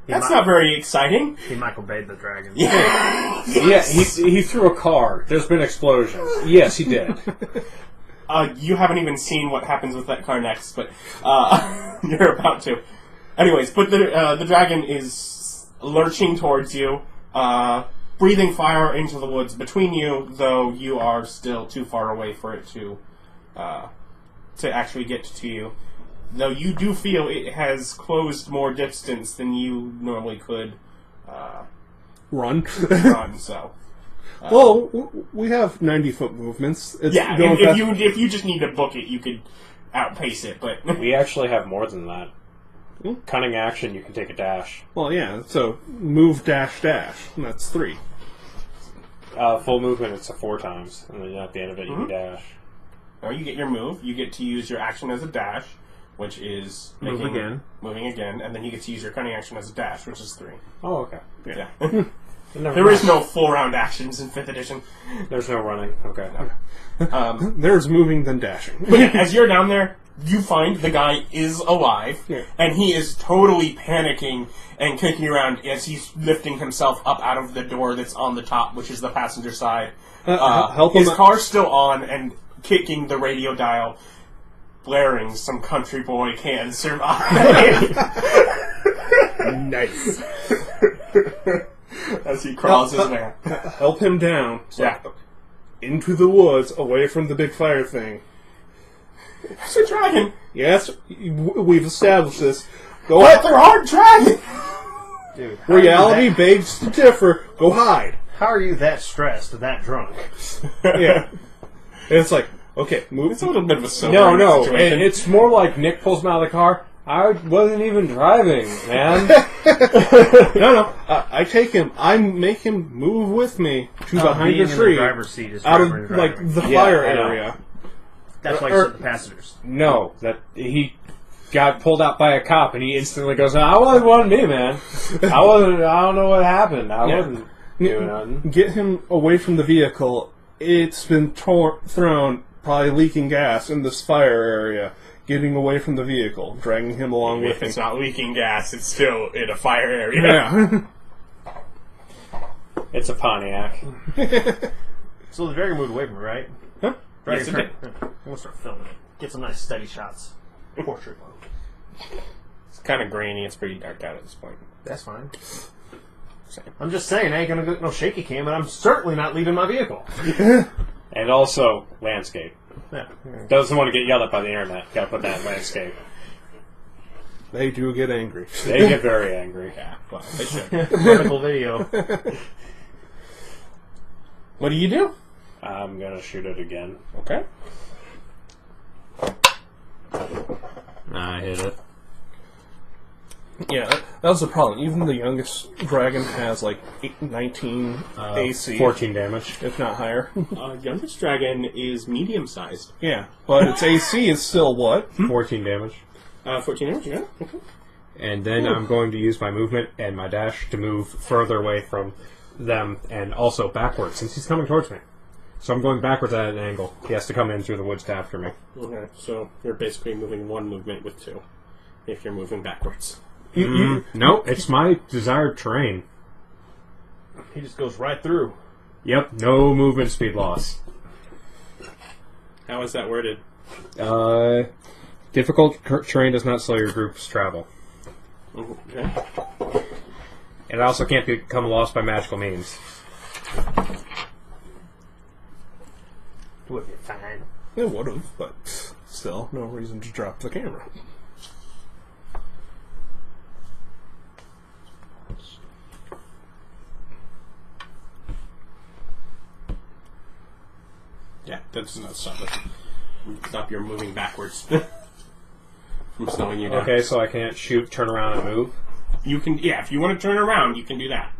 that's not very exciting. He Michael Bay'd the dragon. Yeah. Yeah, he threw a car. There's been explosions. Yes, he did. You haven't even seen what happens with that car next, but you're about to. Anyways, but the dragon is lurching towards you, breathing fire into the woods between you, though you are still too far away for it to actually get to you. Though you do feel it has closed more distance than you normally could Run. run. So, Well, we have 90-foot movements. It's yeah, going fast. if you just need to book it, you could outpace it. But We actually have more than that. Cunning action, you can take a dash. Well, yeah, so move, dash, dash. And that's 3. Full movement, it's a 4 times. And then at the end of it, you can dash. or you get your move. You get to use your action as a dash, which is moving again, and then you get to use your cunning action as a dash, which is 3. Oh, okay. Yeah. Never There mind. is no full round actions in 5th edition. There's no running. Okay. There's moving, then dashing. But yeah, as you're down there, you find the guy is alive, Yeah. and he is totally panicking and kicking around as he's lifting himself up out of the door that's on the top, which is the passenger side. Help His him. car's still on and kicking the radio dial, blaring "Some Country Boy Can Survive." Nice. As he crawls his way. Help him down. Yeah. Into the woods, away from the big fire thing. It's a dragon. Yes, we've established this. Go But they're hard dragon. Dude, Reality begs to differ. Go hide. How are you that stressed, that drunk? Yeah. And it's like, okay, move. It's a little bit of a sobering No, situation. it's more like Nick pulls him out of the car. I wasn't even driving, man. No. I take him. I make him move with me to behind Being a in the tree, driver's seat is out of driving. like the Yeah, fire I know. area. That's why you said the passengers. No, that he got pulled out by a cop, and he instantly goes, "I wasn't one of me, man. I wasn't. I don't know what happened. I wasn't doing nothing." Get him away from the vehicle. It's been thrown, probably leaking gas in this fire area. Getting away from the vehicle, dragging him along with If me. it's not leaking gas, it's still in a fire area. Yeah. It's a Pontiac. So the dragon moved away from me, right? Huh? Yes, it did. We'll start filming it. Get some nice steady shots. Portrait mode. It's kind of grainy. It's pretty dark out at this point. That's fine. Same. I'm just saying, I ain't gonna get no shaky cam, and I'm certainly not leaving my vehicle. And also, landscape. Yeah. Doesn't want to get yelled at by the internet. Gotta put that in landscape. They do get angry. They get very angry. Yeah, well, they should. Vertical video. What do you do? I'm gonna shoot it again. Okay. I hit it. Yeah, that was the problem. Even the youngest dragon has like 19 AC, 14 damage. if not higher. Youngest dragon is medium-sized. Yeah, but its AC is still what? 14 damage. 14 damage, yeah. Okay. And then I'm going to use my movement and my dash to move further away from them and also backwards since he's coming towards me. So I'm going backwards at an angle. He has to come in through the woods after me. Okay, so you're basically moving one movement with 2, if you're moving backwards. No, it's my desired terrain. He just goes right through. Yep, no movement speed loss. How is that worded? Difficult terrain does not slow your group's travel. Okay. It also can't become lost by magical means. Would be fine. It would have, but still, no reason to drop the camera. Yeah, that does not stop it. Stop your moving backwards from slowing you down. Okay, so I can't shoot, turn around, and move. You can, yeah. If you want to turn around, you can do that.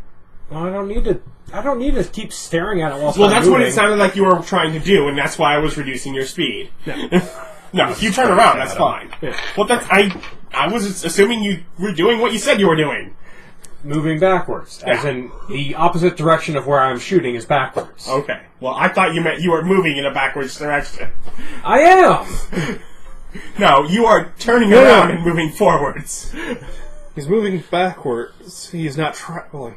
Well, I don't need to. I don't need to keep staring at it while. Well, that's moving. what it sounded like you were trying to do, and that's why I was reducing your speed. No, if you turn around, that's fine. Yeah. Well, I was assuming you were doing what you said you were doing. Moving backwards, as in the opposite direction of where I'm shooting is backwards. Okay. Well, I thought you meant you were moving in a backwards direction. I am. No, you are turning around and moving forwards. He's moving backwards. He's not traveling.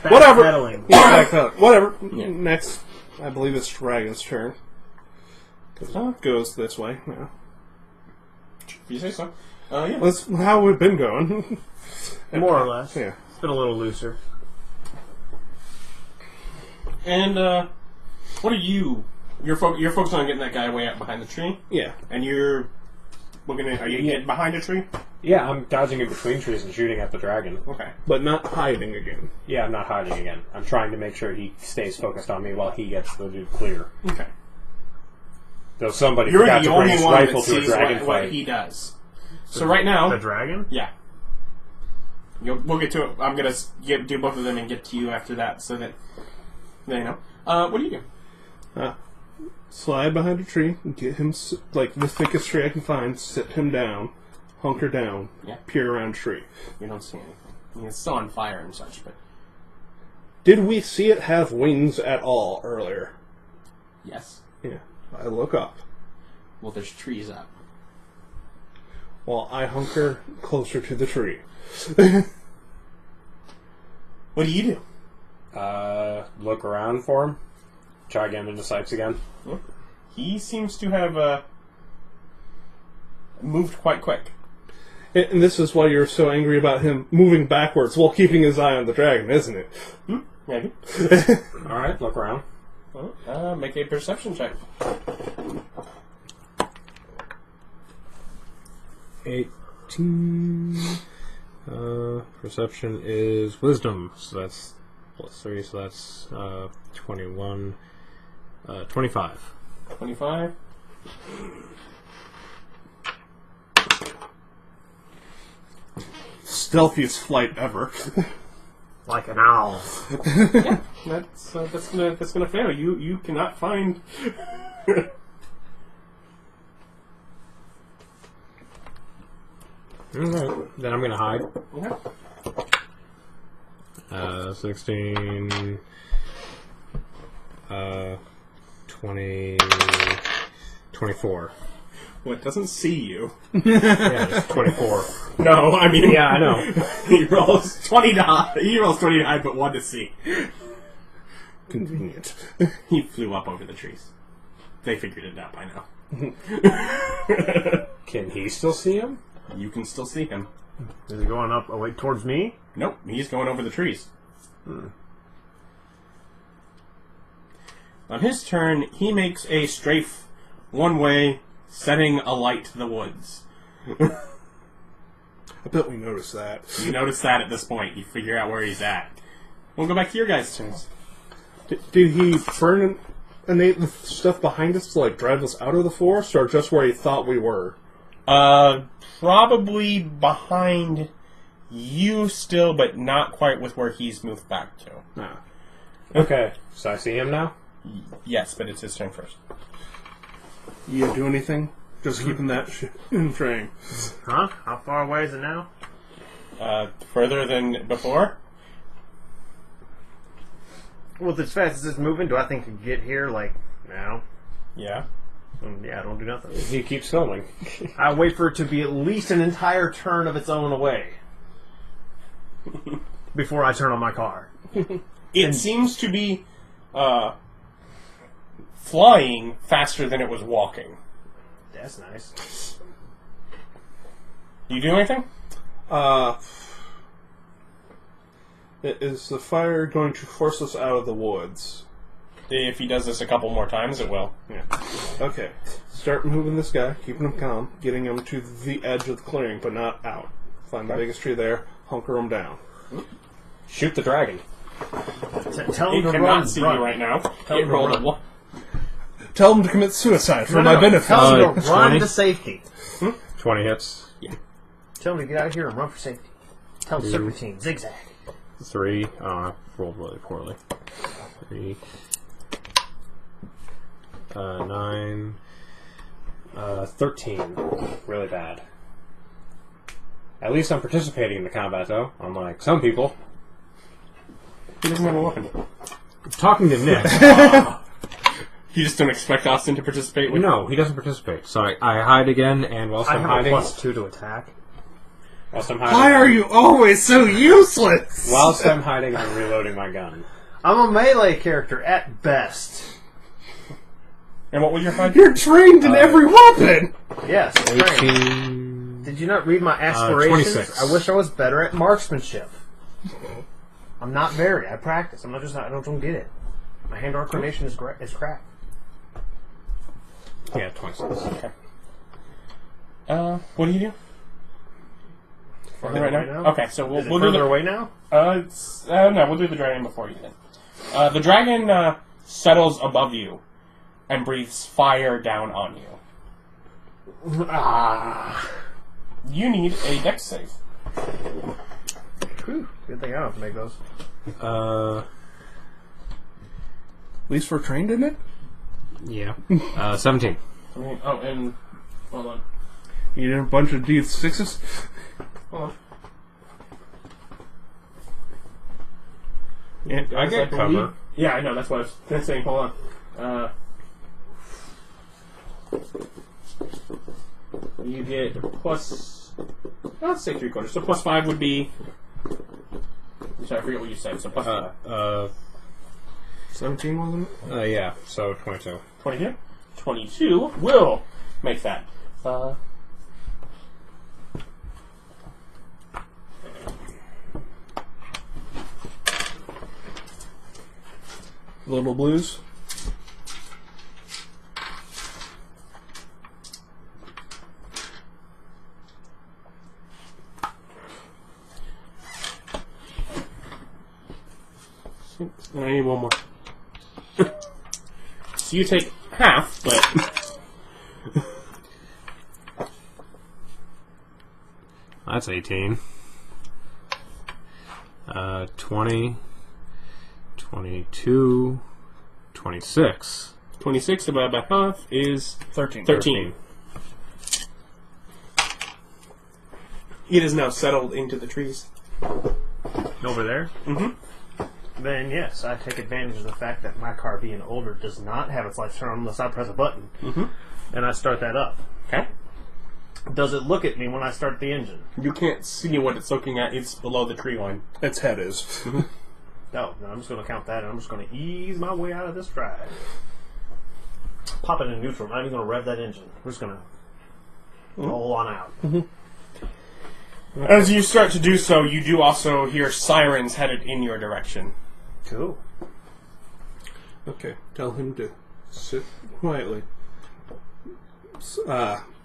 Whatever. Backpedaling. He's backpedaling. Whatever. Next, I believe it's Dragon's turn. It goes this way now. If you say so. Yeah. That's how we've been going. More or less. Yeah. It's been a little looser. And what are you? You're focused on getting that guy way out behind the tree, Yeah. and are you getting behind a tree? Yeah, I'm dodging in between trees and shooting at the dragon. Okay. But not hiding again. Yeah, I'm not hiding again. I'm trying to make sure he stays focused on me while he gets the dude clear. Okay. Though somebody You're forgot the to bring only his one that rifle to a sees dragon what fight. he does. So right now, The dragon? yeah. We'll get to it. I'm gonna do both of them and get to you after that, so that they know. What do you do? Slide behind a tree, get him, like, the thickest tree I can find, sit him down, hunker down, peer around tree. You don't see anything. I mean, it's still on fire and such, but Did we see it have wings at all earlier? yes. Yeah. I look up. Well, there's trees up. While I hunker closer to the tree. What do you do? Look around for him. Try to get him into sights again. He seems to have moved quite quick. And this is why you're so angry about him moving backwards while keeping his eye on the dragon, isn't it? Maybe. Alright, look around. Make a perception check. 18. Perception is wisdom, so that's plus 3, so that's 21. 25. 25. Stealthiest flight ever. Like an owl. That's gonna fail. You cannot find. Alright, then I'm gonna hide. Yeah. 16. 20. 24. Well, it doesn't see you. Yeah, it's 24. No, I mean. Yeah, I know. He rolls 20 to hide. He rolls 20 to hide, but 1 to see. Convenient. He flew up over the trees. They figured it out by now. Can he still see him? You can still see him. Is he going up away towards me? Nope, he's going over the trees. On his turn, he makes a strafe one way, setting alight the woods. I bet we noticed that. You notice that at this point. You figure out where he's at. We'll go back to your guys' turns. Did he burn the stuff behind us to, like, drive us out of the forest, or just where he thought we were? Probably behind you still, but not quite with where he's moved back to. Nah. Okay, so I see him now? Yes, but it's his turn first. You do anything? Just keeping that shit in frame. Huh? How far away is it now? Further than before? Well, as fast as it's moving, do I think to get here, like, now? Yeah. Yeah, I don't do nothing. He keeps filming. I wait for it to be at least an entire turn of its own away. Before I turn on my car. It seems to be flying faster than it was walking. That's nice. Do you do anything? Is the fire going to force us out of the woods? If he does this a couple more times, it will. Yeah. Okay. Start moving this guy, keeping him calm, getting him to the edge of the clearing, but not out. Find the biggest tree there, hunker him down. Shoot the dragon. Tell He him to cannot run. see run. you right now. Tell It him to rolled a run. 1. Tell him to commit suicide for my No. benefit. Tell him to run 20. to safety. 20 hits. Tell him to get out of here and run for safety. Tell him serpentine, zigzag. 3. Rolled really poorly. 3. 9. 13. Really bad. At least I'm participating in the combat, though. Unlike some people. He doesn't have a weapon. I'm talking to Nick. You just don't expect Austin to participate with No, he doesn't participate. So I hide again, and whilst I I'm have a hiding... +2 to attack. Whilst I'm hiding... Why are you always so useless? Whilst I'm hiding, I'm reloading my gun. I'm a melee character at best. And what was your fight? You're trained in every weapon! Yes, trained. 18... Did you not read my aspirations? 26. I wish I was better at marksmanship. I'm not very. I practice. I'm not just. I don't get it. My hand-arm coordination is crap. Yeah, 26. Okay. What do you do? Further Right away now? now? Okay, so Is it we'll do further the... away now? No, we'll do the dragon before you then. The dragon settles above you and breathes fire down on you. You need a dex save. Whew, good thing I don't have to make those. At least we're trained in it? Yeah. 17. Oh, and... Hold on. You did a bunch of D6s? Hold on. Yeah, I Guys, get believe- cover. Yeah, I know, that's what I was saying. Hold on. You get plus... Let's say 3/4. So plus 5 would be... Sorry, I forget what you said. So plus 5. 17, wasn't it? Yeah, so 22. 22? 22 will make that. Little Blues? I need one more. So you take half, but... That's 18. 20. 22. 26. 26 divided by half is 13. 13. It is now settled into the trees. Over there? Mm-hmm. Then yes, I take advantage of the fact that my car being older does not have its lights turned on unless I press a button. Mm-hmm. And I start that up. Okay. Does it look at me when I start the engine? You can't see what it's looking at. It's below the tree line. Its head is. No, I'm just going to count that and I'm just going to ease my way out of this drive. Pop it in neutral. I'm not even going to rev that engine. We're just going to roll on out. As you start to do so, you do also hear sirens headed in your direction. Cool. Okay, tell him to sit quietly.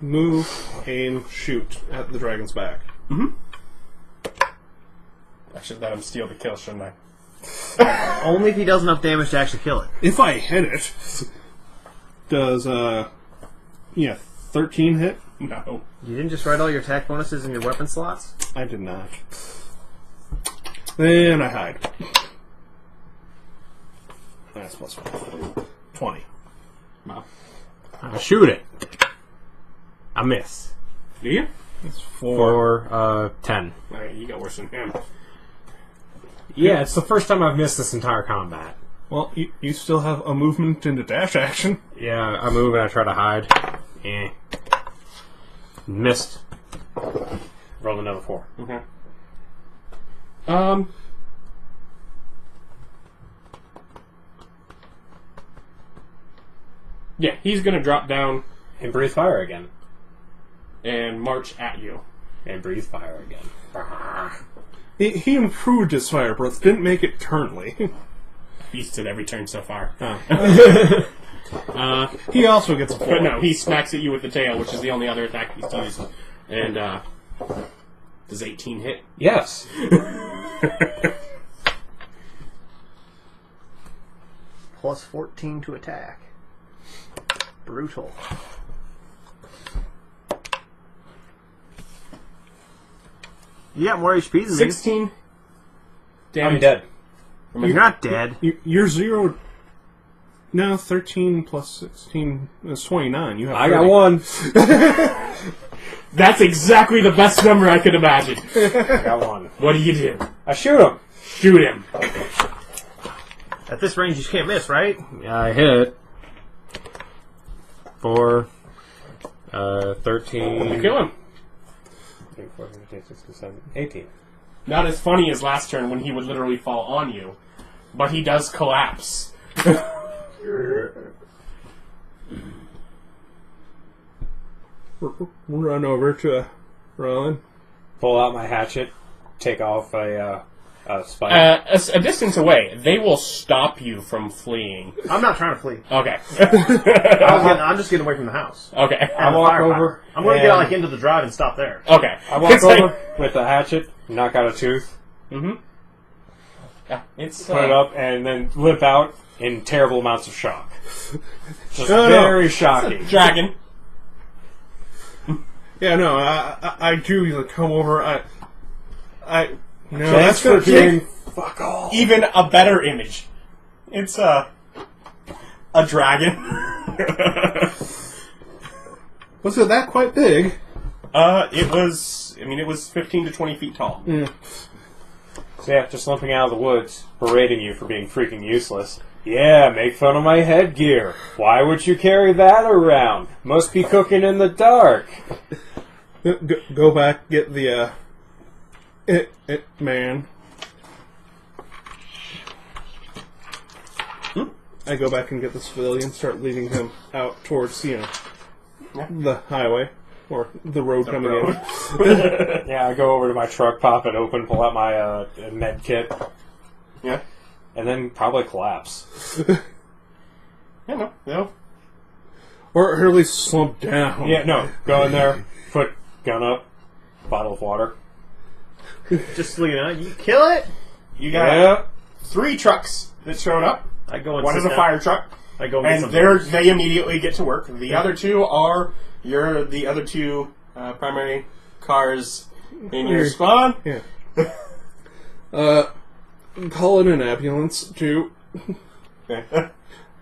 Move, aim, shoot at the dragon's back. I should let him steal the kill, shouldn't I? Only if he does enough damage to actually kill it. If I hit it, does 13 hit? No. You didn't just write all your attack bonuses in your weapon slots? I did not. Then I hide. That's plus 5. 20. Wow. I shoot it. I miss. Do you? That's 4. For 10. Alright, you got worse than him. Yeah, it's the first time I've missed this entire combat. Well, you still have a movement into dash action. Yeah, I move and I try to hide. Missed. Roll another 4. Okay. Yeah, he's gonna drop down And breathe fire again. and march at you. and breathe fire again. He improved his fire breath, didn't make it turnly. Beast at every turn so far. He also gets a 4. But no, he smacks at you with the tail, which is the only other attack he's used. And, does 18 hit? Yes. Plus 14 to attack. Brutal. You got more HP than me. 16 damage. I'm dead. You're not dead. You're 0... No, 13 plus 16 is 29. You have I 30. got 1. That's exactly the best number I could imagine. I got 1. What do you do? I shoot him. Shoot him. At this range, you can't miss, right? Yeah, I hit. 4, 13. You kill him. 14, 15, 16, 17, 18. Not as funny as last turn when he would literally fall on you, but he does collapse. Run over to Rolen. Pull out my hatchet. Take off a spike. A distance away, they will stop you from fleeing. I'm not trying to flee. Okay. I'm just getting away from the house. Okay. I walk over. I'm going to and get into the drive and stop there. Okay. I walk It's like- over with the hatchet, knock out a tooth, Yeah, it's put it up, and then limp out in terrible amounts of shock. Just No, no. very shocking. dragon. Yeah, no, I do come over. No, Thanks that's for gonna doing take. fuck all. Even a better image. It's a dragon. Was it that quite big? It was. I mean, it was 15 to 20 feet tall. So yeah, just limping out of the woods, berating you for being freaking useless. Yeah, make fun of my headgear. Why would you carry that around? Must be cooking in the dark. Go back, get the man. I go back and get the civilian, start leading him out towards, the highway, or the road coming road. in. Yeah, I go over to my truck, pop it open, pull out my med kit, Yeah. and then probably collapse. Yeah, no. Or at least slump down. Yeah, no, go in there, put gun up, bottle of water. Just so you know, you kill it. You got Yeah. 3 trucks that showed up. I go and One sit is a down. fire truck. I go and get And some they immediately get to work. The other 2 are the other 2 primary cars in your spawn. Yeah. Call in an ambulance, too. Okay.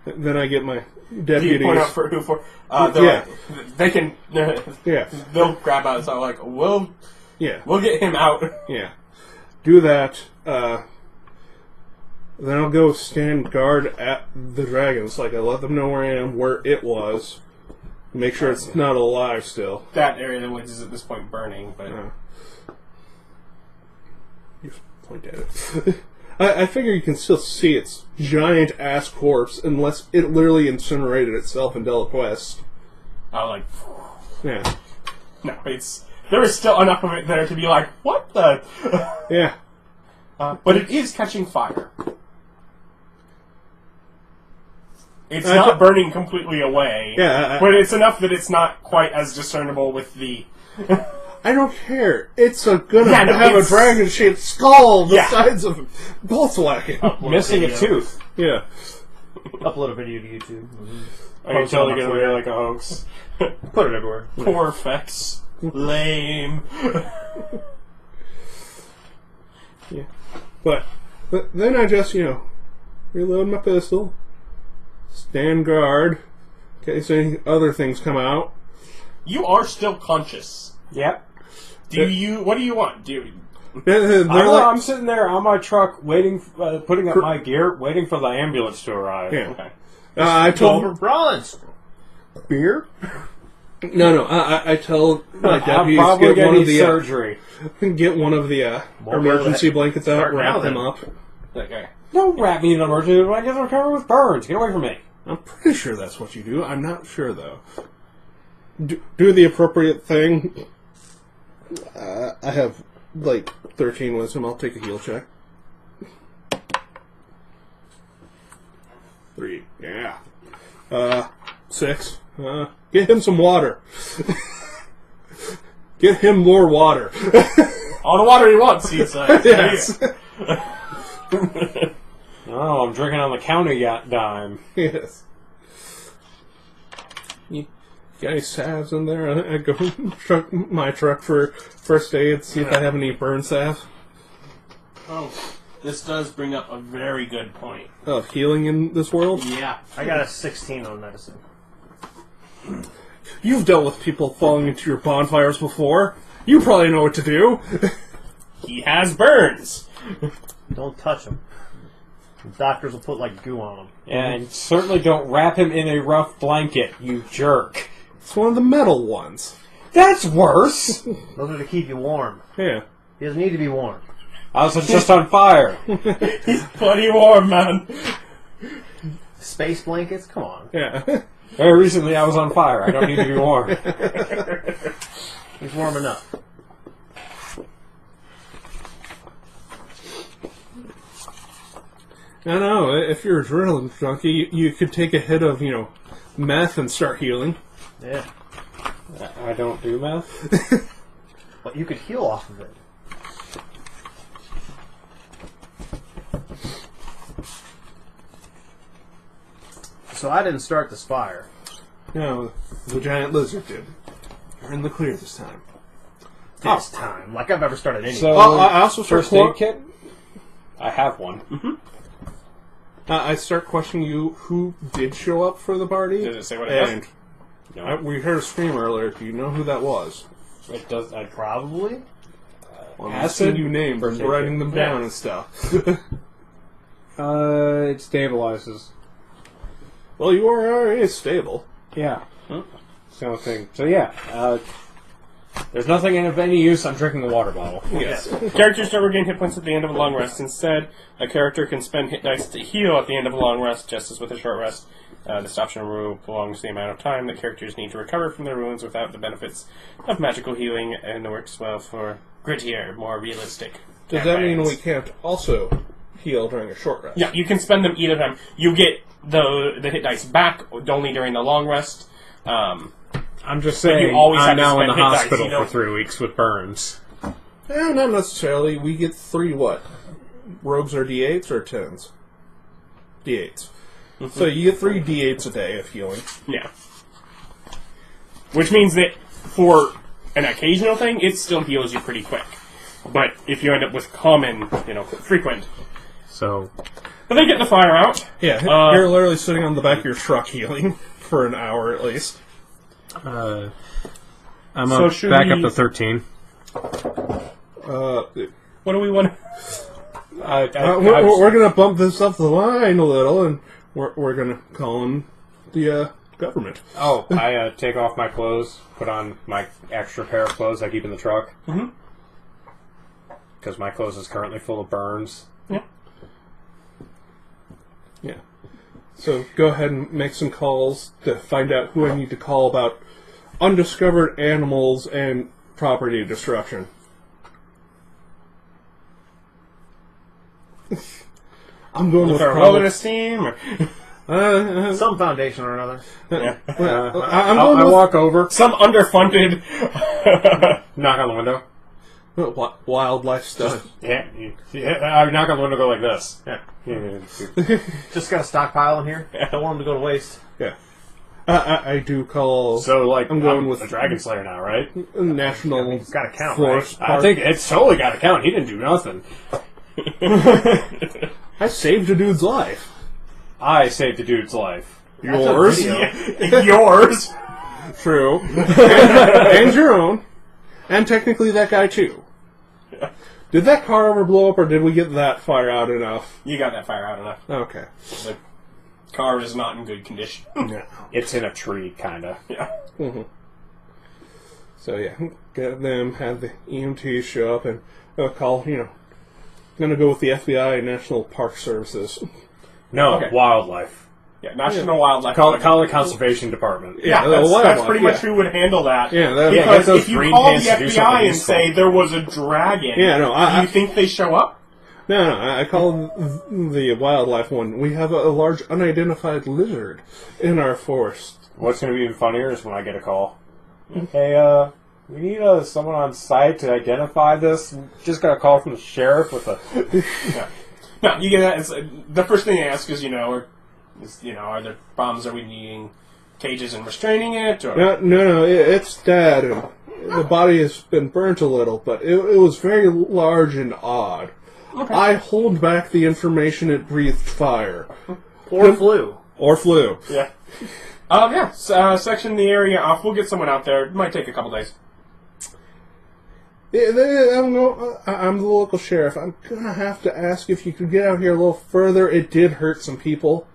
Then I get my Do you deputies. point out for who for? Yeah. They can. Yeah. They'll grab out. So like, we'll Yeah. get him out. Yeah. Do that. Then I'll go stand guard at the dragons. Like, I let them know where I am, where it was. Make sure it's not alive still. That area of the woods is at this point burning, but You point at it. I figure you can still see its giant-ass corpse unless it literally incinerated itself in Delaquest. like, Yeah. no, there is still enough of it there to be like, what the? Yeah. But it is catching fire. It's not burning completely away. Yeah, but it's enough that it's not quite as discernible with the. I don't care. It's gonna Yeah, no, have a it's- dragon-shaped skull the Yeah. size of Volkswagen. Missing a tooth. Yeah. Upload a video to YouTube. Are you totally gonna be like a hoax? Put it everywhere. Poor effects. Lame. Yeah. But then I just, reload my pistol, stand guard, in case any other things come out. You are still conscious. Yep. What do you want? I'm sitting there on my truck, waiting, putting up my gear, waiting for the ambulance to arrive. Yeah. Okay. I told Rollins. Beer? No. I tell my I'm deputies probably get going one to of need the surgery. get one of the emergency blankets out, Start now, wrap them then. up. Okay. Don't wrap me in an emergency blanket. I'm covered with burns. Get away from me. I'm pretty sure that's what you do. I'm not sure though. Do the appropriate thing. I have, 13 wisdom. I'll take a heal check. 3. Yeah. 6. Get him some water. Get him more water. All the water he wants, he says. Yes. Oh, I'm drinking on the counter yacht dime. Yes. You got any salves in there? I go truck my truck for first aid, see if I have any burn salve. Oh, this does bring up a very good point. Of healing in this world? Yeah. I got a 16 on medicine. You've dealt with people falling into your bonfires before. You probably know what to do. He has burns. Don't touch him. The doctors will put goo on him. And certainly don't wrap him in a rough blanket, you jerk. It's one of the metal ones. That's worse! Those are to keep you warm. Yeah. He doesn't need to be warm. I was just on fire. He's plenty warm, man. Space blankets? Come on. Yeah. Very recently I was on fire. I don't need to be warm. He's warm enough. I know, if you're a adrenaline junkie, you could take a hit of, meth and start healing. Yeah. I don't do meth. But you could heal off of it. So I didn't start this fire. No, the giant lizard did. You're in the clear this time. This time. Like I've ever started anything. So, I also start first aid kit? I have one. Mm-hmm. I start questioning you who did show up for the party. Does it say what it And is? No. we heard a scream earlier. Do you know who that was? It does. Probably. Well, I've Acid? seen you named, First aid writing kit. them down and stuff. It stabilizes. Well, you are already stable. Yeah. It's the only thing. So yeah, there's nothing of any use. I'm drinking a water bottle. Yes. Characters don't regain hit points at the end of a long rest. Instead, a character can spend hit dice to heal at the end of a long rest, just as with a short rest. This optional rule belongs to the amount of time that characters need to recover from their wounds without the benefits of magical healing, and works well for grittier, more realistic. Does that mean campaigns. we can't also heal during a short rest? Yeah, you can spend them either time. You get the hit dice back only during the long rest. I'm just But saying. you always have I'm to now in spend the hit dice, hospital you know? for 3 weeks with burns. Not necessarily. We get 3 what? Rogues are D8s or 10s? D8s. So you get 3 D8s a day of healing. Yeah. Which means that for an occasional thing, it still heals you pretty quick. But if you end up with common, frequent. So But they get the fire out. Yeah, you're literally sitting on the back of your truck healing for an hour at least. I'm So up, should back we- up to 13. What do we want to... We're going to bump this up the line a little, and we're going to call in the government. Oh, I take off my clothes, put on my extra pair of clothes I keep in the truck. Mhm. Because my clothes is currently full of burns. Yeah. Yeah. So go ahead and make some calls to find out who I need to call about undiscovered animals and property destruction. I'm going with With our probably... wilderness team? Or, Some foundation or another. yeah. I'm going I with walk over, Some underfunded... knock on the window. wildlife stuff. Yeah, I knock on the window, go like this. yeah. Just got a stockpile in here. Don't want them to go to waste. Yeah. I do call So, like, I'm going with a Dragon Slayer now, right? National It's got to count, Forest I Park. think it's totally got to count. He didn't do nothing. I saved a dude's life. I saved the dude's life. Yours? Yours? True. And your own. And technically that guy too. Yeah. Did that car ever blow up, or did we get that fire out enough? You got that fire out enough. Okay. The car is not in good condition. Yeah. It's in a tree, kinda. Yeah. Mm-hmm. So yeah, get them, have the EMTs show up, and call, gonna go with the FBI and National Park Services. No, Okay. wildlife. Yeah, National Wildlife. Call it Conservation Department. Yeah, the that's wildlife, pretty much who would handle that. Yeah, that- get because those if you green call the pants to do FBI something and useful. say there was a dragon, Yeah, no, do you think they show up? No, I call the wildlife one. We have a large unidentified lizard in our forest. What's going to be even funnier is when I get a call. Hey, we need someone on site to identify this. Just got a call from the sheriff with a... Yeah. No, you get that. It's, the first thing they ask is, are there bombs? Are we needing cages and restraining it? Or? No, it's dead. And the body has been burnt a little, but it was very large and odd. Okay. I hold back the information it breathed fire. Or flu. Or flu. Yeah. Section the area off. We'll get someone out there. It might take a couple days. I'm the local sheriff. I'm gonna have to ask if you could get out here a little further. It did hurt some people,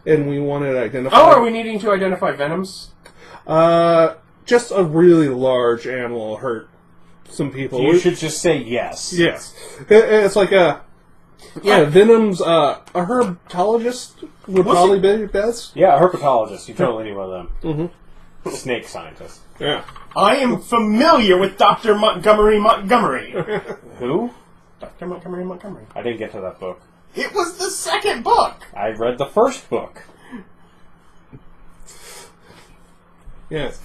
and we wanted to identify. Oh, are we needing to identify venoms? Just a really large animal hurt some people. You should just say yes. Yes. It's like Venom's a herpetologist would What's probably be best. Yeah, a herpetologist. You totally need one of them. Mm-hmm. Snake scientist. Yeah. I am familiar with Dr. Montgomery. Who? Dr. Montgomery. I didn't get to that book. It was the second book. I read the first book. Yes.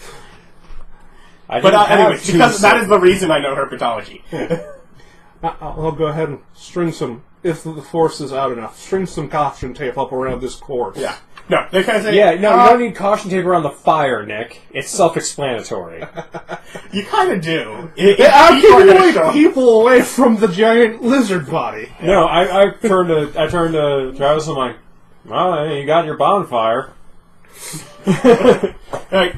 Anyway, because that is the reason I know herpetology. I'll go ahead and string some, if the force is out enough, string some caution tape up around this cord. Yeah. No, they kind of say... Yeah, no, you don't need caution tape around the fire, Nick. It's self-explanatory. You kind of do. I'm keeping people away from the giant lizard body. Yeah. No, I turned to Travis and I'm like, well, you got your bonfire. Right,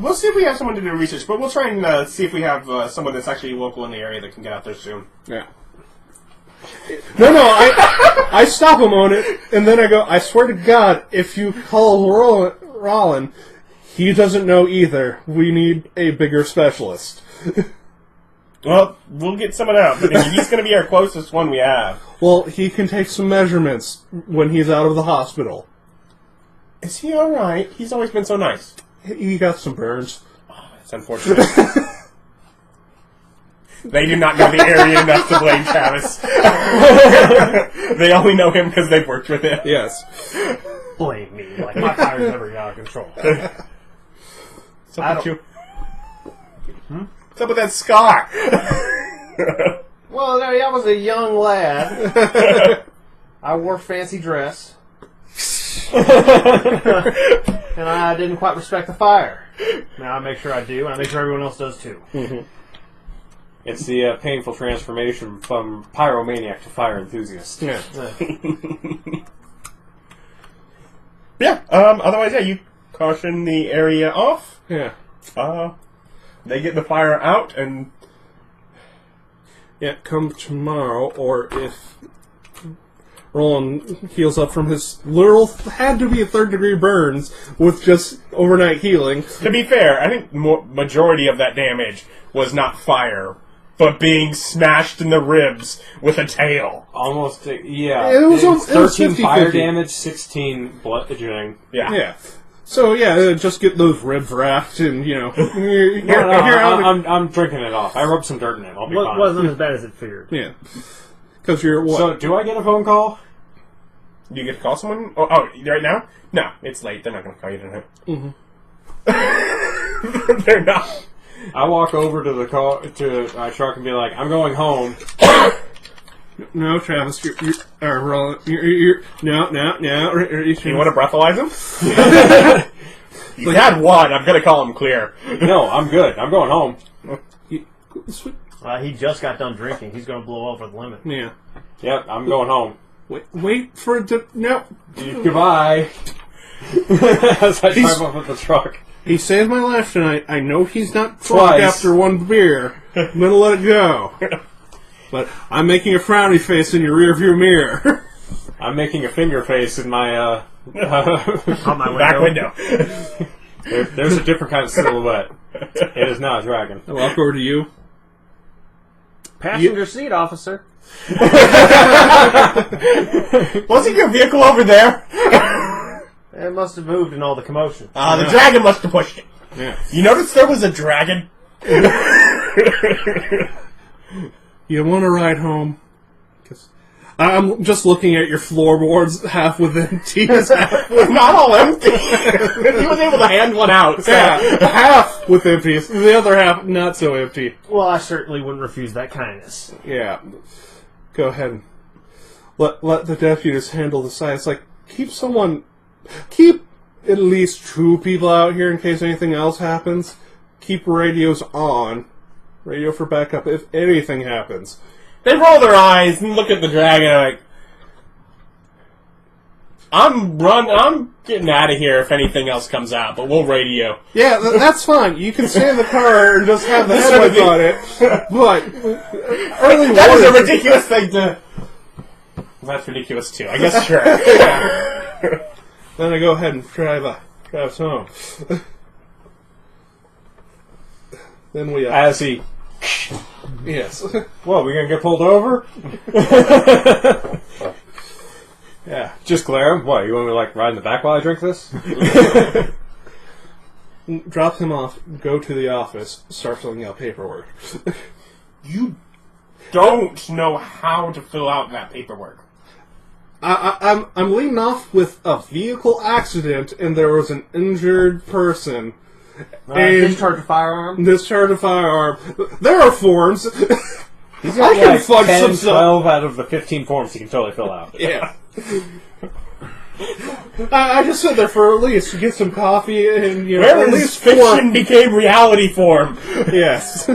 we'll see if we have someone to do research, but we'll try and see if we have someone that's actually local in the area that can get out there soon. Yeah. No, I stop him on it, and then I go, I swear to God, if you call Rolen, he doesn't know either. We need a bigger specialist. Well, we'll get someone out, but he's going to be our closest one we have. Well, he can take some measurements when he's out of the hospital. Is he alright? He's always been so nice. He got some burns. Oh, that's unfortunate. They do not know the area enough to blame Travis. They only know him because they've worked with him. Yes. Blame me. Like, my fire's never got out of control. What's up with you? What's up with that scar? Well, I was a young lad. I wore fancy dress. And I didn't quite respect the fire. Now I make sure I do, and I make sure everyone else does too. Mm-hmm. It's the painful transformation from pyromaniac to fire enthusiast. Yeah. Yeah, otherwise, yeah, you caution the area off. Yeah. They get the fire out, and... Yeah, come tomorrow, or if Rolen heals up from his literal, had to be a third-degree burns with just overnight healing. To be fair, I think majority of that damage was not fire, but being smashed in the ribs with a tail. Almost, yeah. It was 13 fire 50-50. damage, 16 bludgeoning. Yeah. So, yeah, just get those ribs wrapped and, I'm drinking it off. I rubbed some dirt in it. I'll be fine. Wasn't as bad as it feared. Yeah. Because you're what? So, do I get a phone call? Do you get to call someone? Oh, right now? No, it's late. They're not going to call you tonight. Mm-hmm. They're not. I walk over to my truck and be like, I'm going home. No, Travis, you're Rolen. No. You want to breathalyze him? You had one. I'm going to call him clear. No, I'm good. I'm going home. He just got done drinking. He's going to blow over the limit. Yeah. Yep, I'm going home. Wait for it to... No. Goodbye. As I drive up with the truck. He saved my life tonight. I know he's not drunk Twice. after one beer. I'm going to let it go. But I'm making a frowny face in your rearview mirror. I'm making a finger face in my, On my Back window. There's a different kind of silhouette. It is not a dragon. I walk over to you. Passenger seat, officer. Wasn't your vehicle over there? It must have moved in all the commotion. The dragon must have pushed it. Yeah. You noticed there was a dragon? You want to ride home? 'Cause I'm just looking at your floorboards, half with empties, half with... Not all empty. He was able to hand one out. So. Yeah, half with empties, the other half not so empty. Well, I certainly wouldn't refuse that kindness. Yeah. Go ahead and let the deputies handle the site. It's like, keep at least 2 people out here in case anything else happens. Keep radios on. Radio for backup if anything happens. They roll their eyes and look at the dragon like, I'm getting out of here if anything else comes out, but we'll radio. Yeah, that's fine. You can stay in the car and just have the headlights on it. But early That is a warning. ridiculous thing to... That's ridiculous too. I guess sure. Then I go ahead and drive us home. Then we... As he... yes. What, we gonna get pulled over? Yeah. Just glare him? What, you want me to, like, ride in the back while I drink this? Drop him off, go to the office, start filling out paperwork. You don't know how to fill out that paperwork. I'm leading off with a vehicle accident, and there was an injured person. And Discharge a firearm? discharge a firearm. There are forms. He's I got can like fudge 10, some stuff. 12 out of the 15 forms he can totally fill out. Yeah. I just sit there for at least get some coffee and Where at is least fiction became reality form? Yes.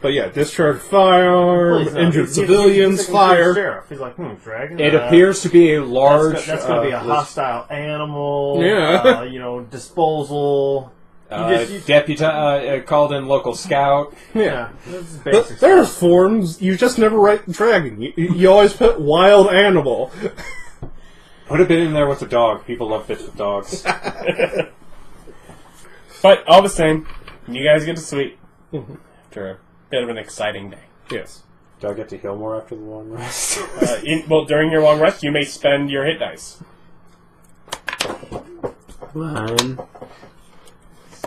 But yeah, discharge firearm, Please, no. injured He's civilians, like a fire. sheriff. He's like, dragon? It appears to be a large... That's going to be a list. hostile animal. Yeah. Disposal. Called in local scout. Yeah. This is But basic there's stuff. forms, you just never write dragon. You always put wild animal. Put a bit in there with the dog. People love bits with dogs. But all the same, you guys get to sleep after a bit of an exciting day. Yes. Do I get to heal more after the long rest? During your long rest, you may spend your hit dice. 1,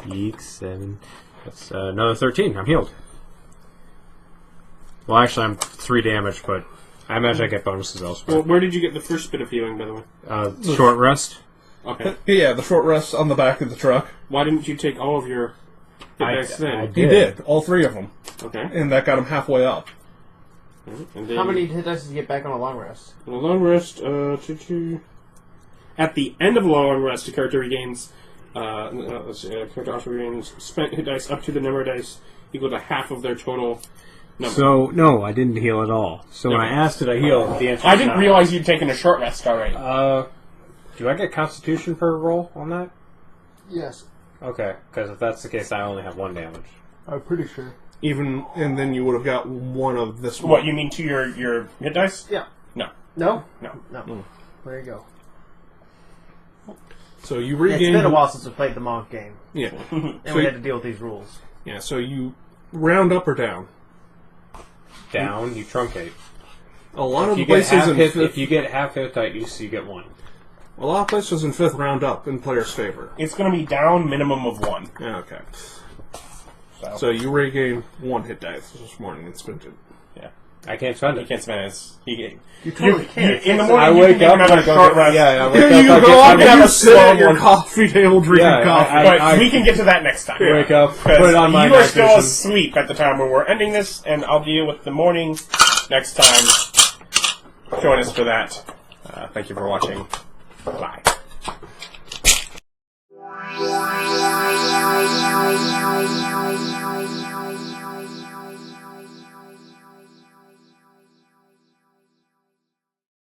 6, 7. That's another 13. I'm healed. Well, actually, I'm 3 damage, but I imagine I get bonuses elsewhere. Well, where did you get the first bit of healing, by the way? Short rest. Okay. Yeah, the short rest on the back of the truck. Why didn't you take all of your hit dice then? He did, all 3 of them. Okay. And that got him halfway up. And then How many hit dice did you get back on a long rest? on a long rest, at the end of a long rest, the character regains, character also regains spent hit dice up to the number of dice equal to half of their total number. So, no, I didn't heal at all. So when I asked did I heal, the answer I was didn't no. realize you'd taken a short rest already. Do I get Constitution per roll on that? Yes. Okay, because if that's the case, I only have 1 damage. I'm pretty sure. And then you would have got 1 of this one. What, you mean to your hit dice? Yeah. No. No? No. No. There you go. So you It's regain... been a while since we played the Monk game, Yeah. and So we you- had to deal with these rules. Yeah, so you round up or down. Down, you truncate. A lot of If you get places half in hit, fifth, if you get half hit dice, you get 1. a lot of places in 5th round up in players' favor. It's going to be down minimum of 1. Yeah, okay. So, So you regain 1 hit dice this morning and spent it. yeah. I can't spend You it. can't spend it. You totally can't. In the I morning, you wake can up even have and a I go short get, rest. yeah, I wake Here up, you I go get up my- and you a sit slow at your one. coffee table drinking Yeah, coffee. But we can get to that next time. Wake up, put Because it on my you are night still vision. asleep at the time where we're ending this, and I'll deal with the morning next time. Join us for that. Thank you for watching. Bye. Wow.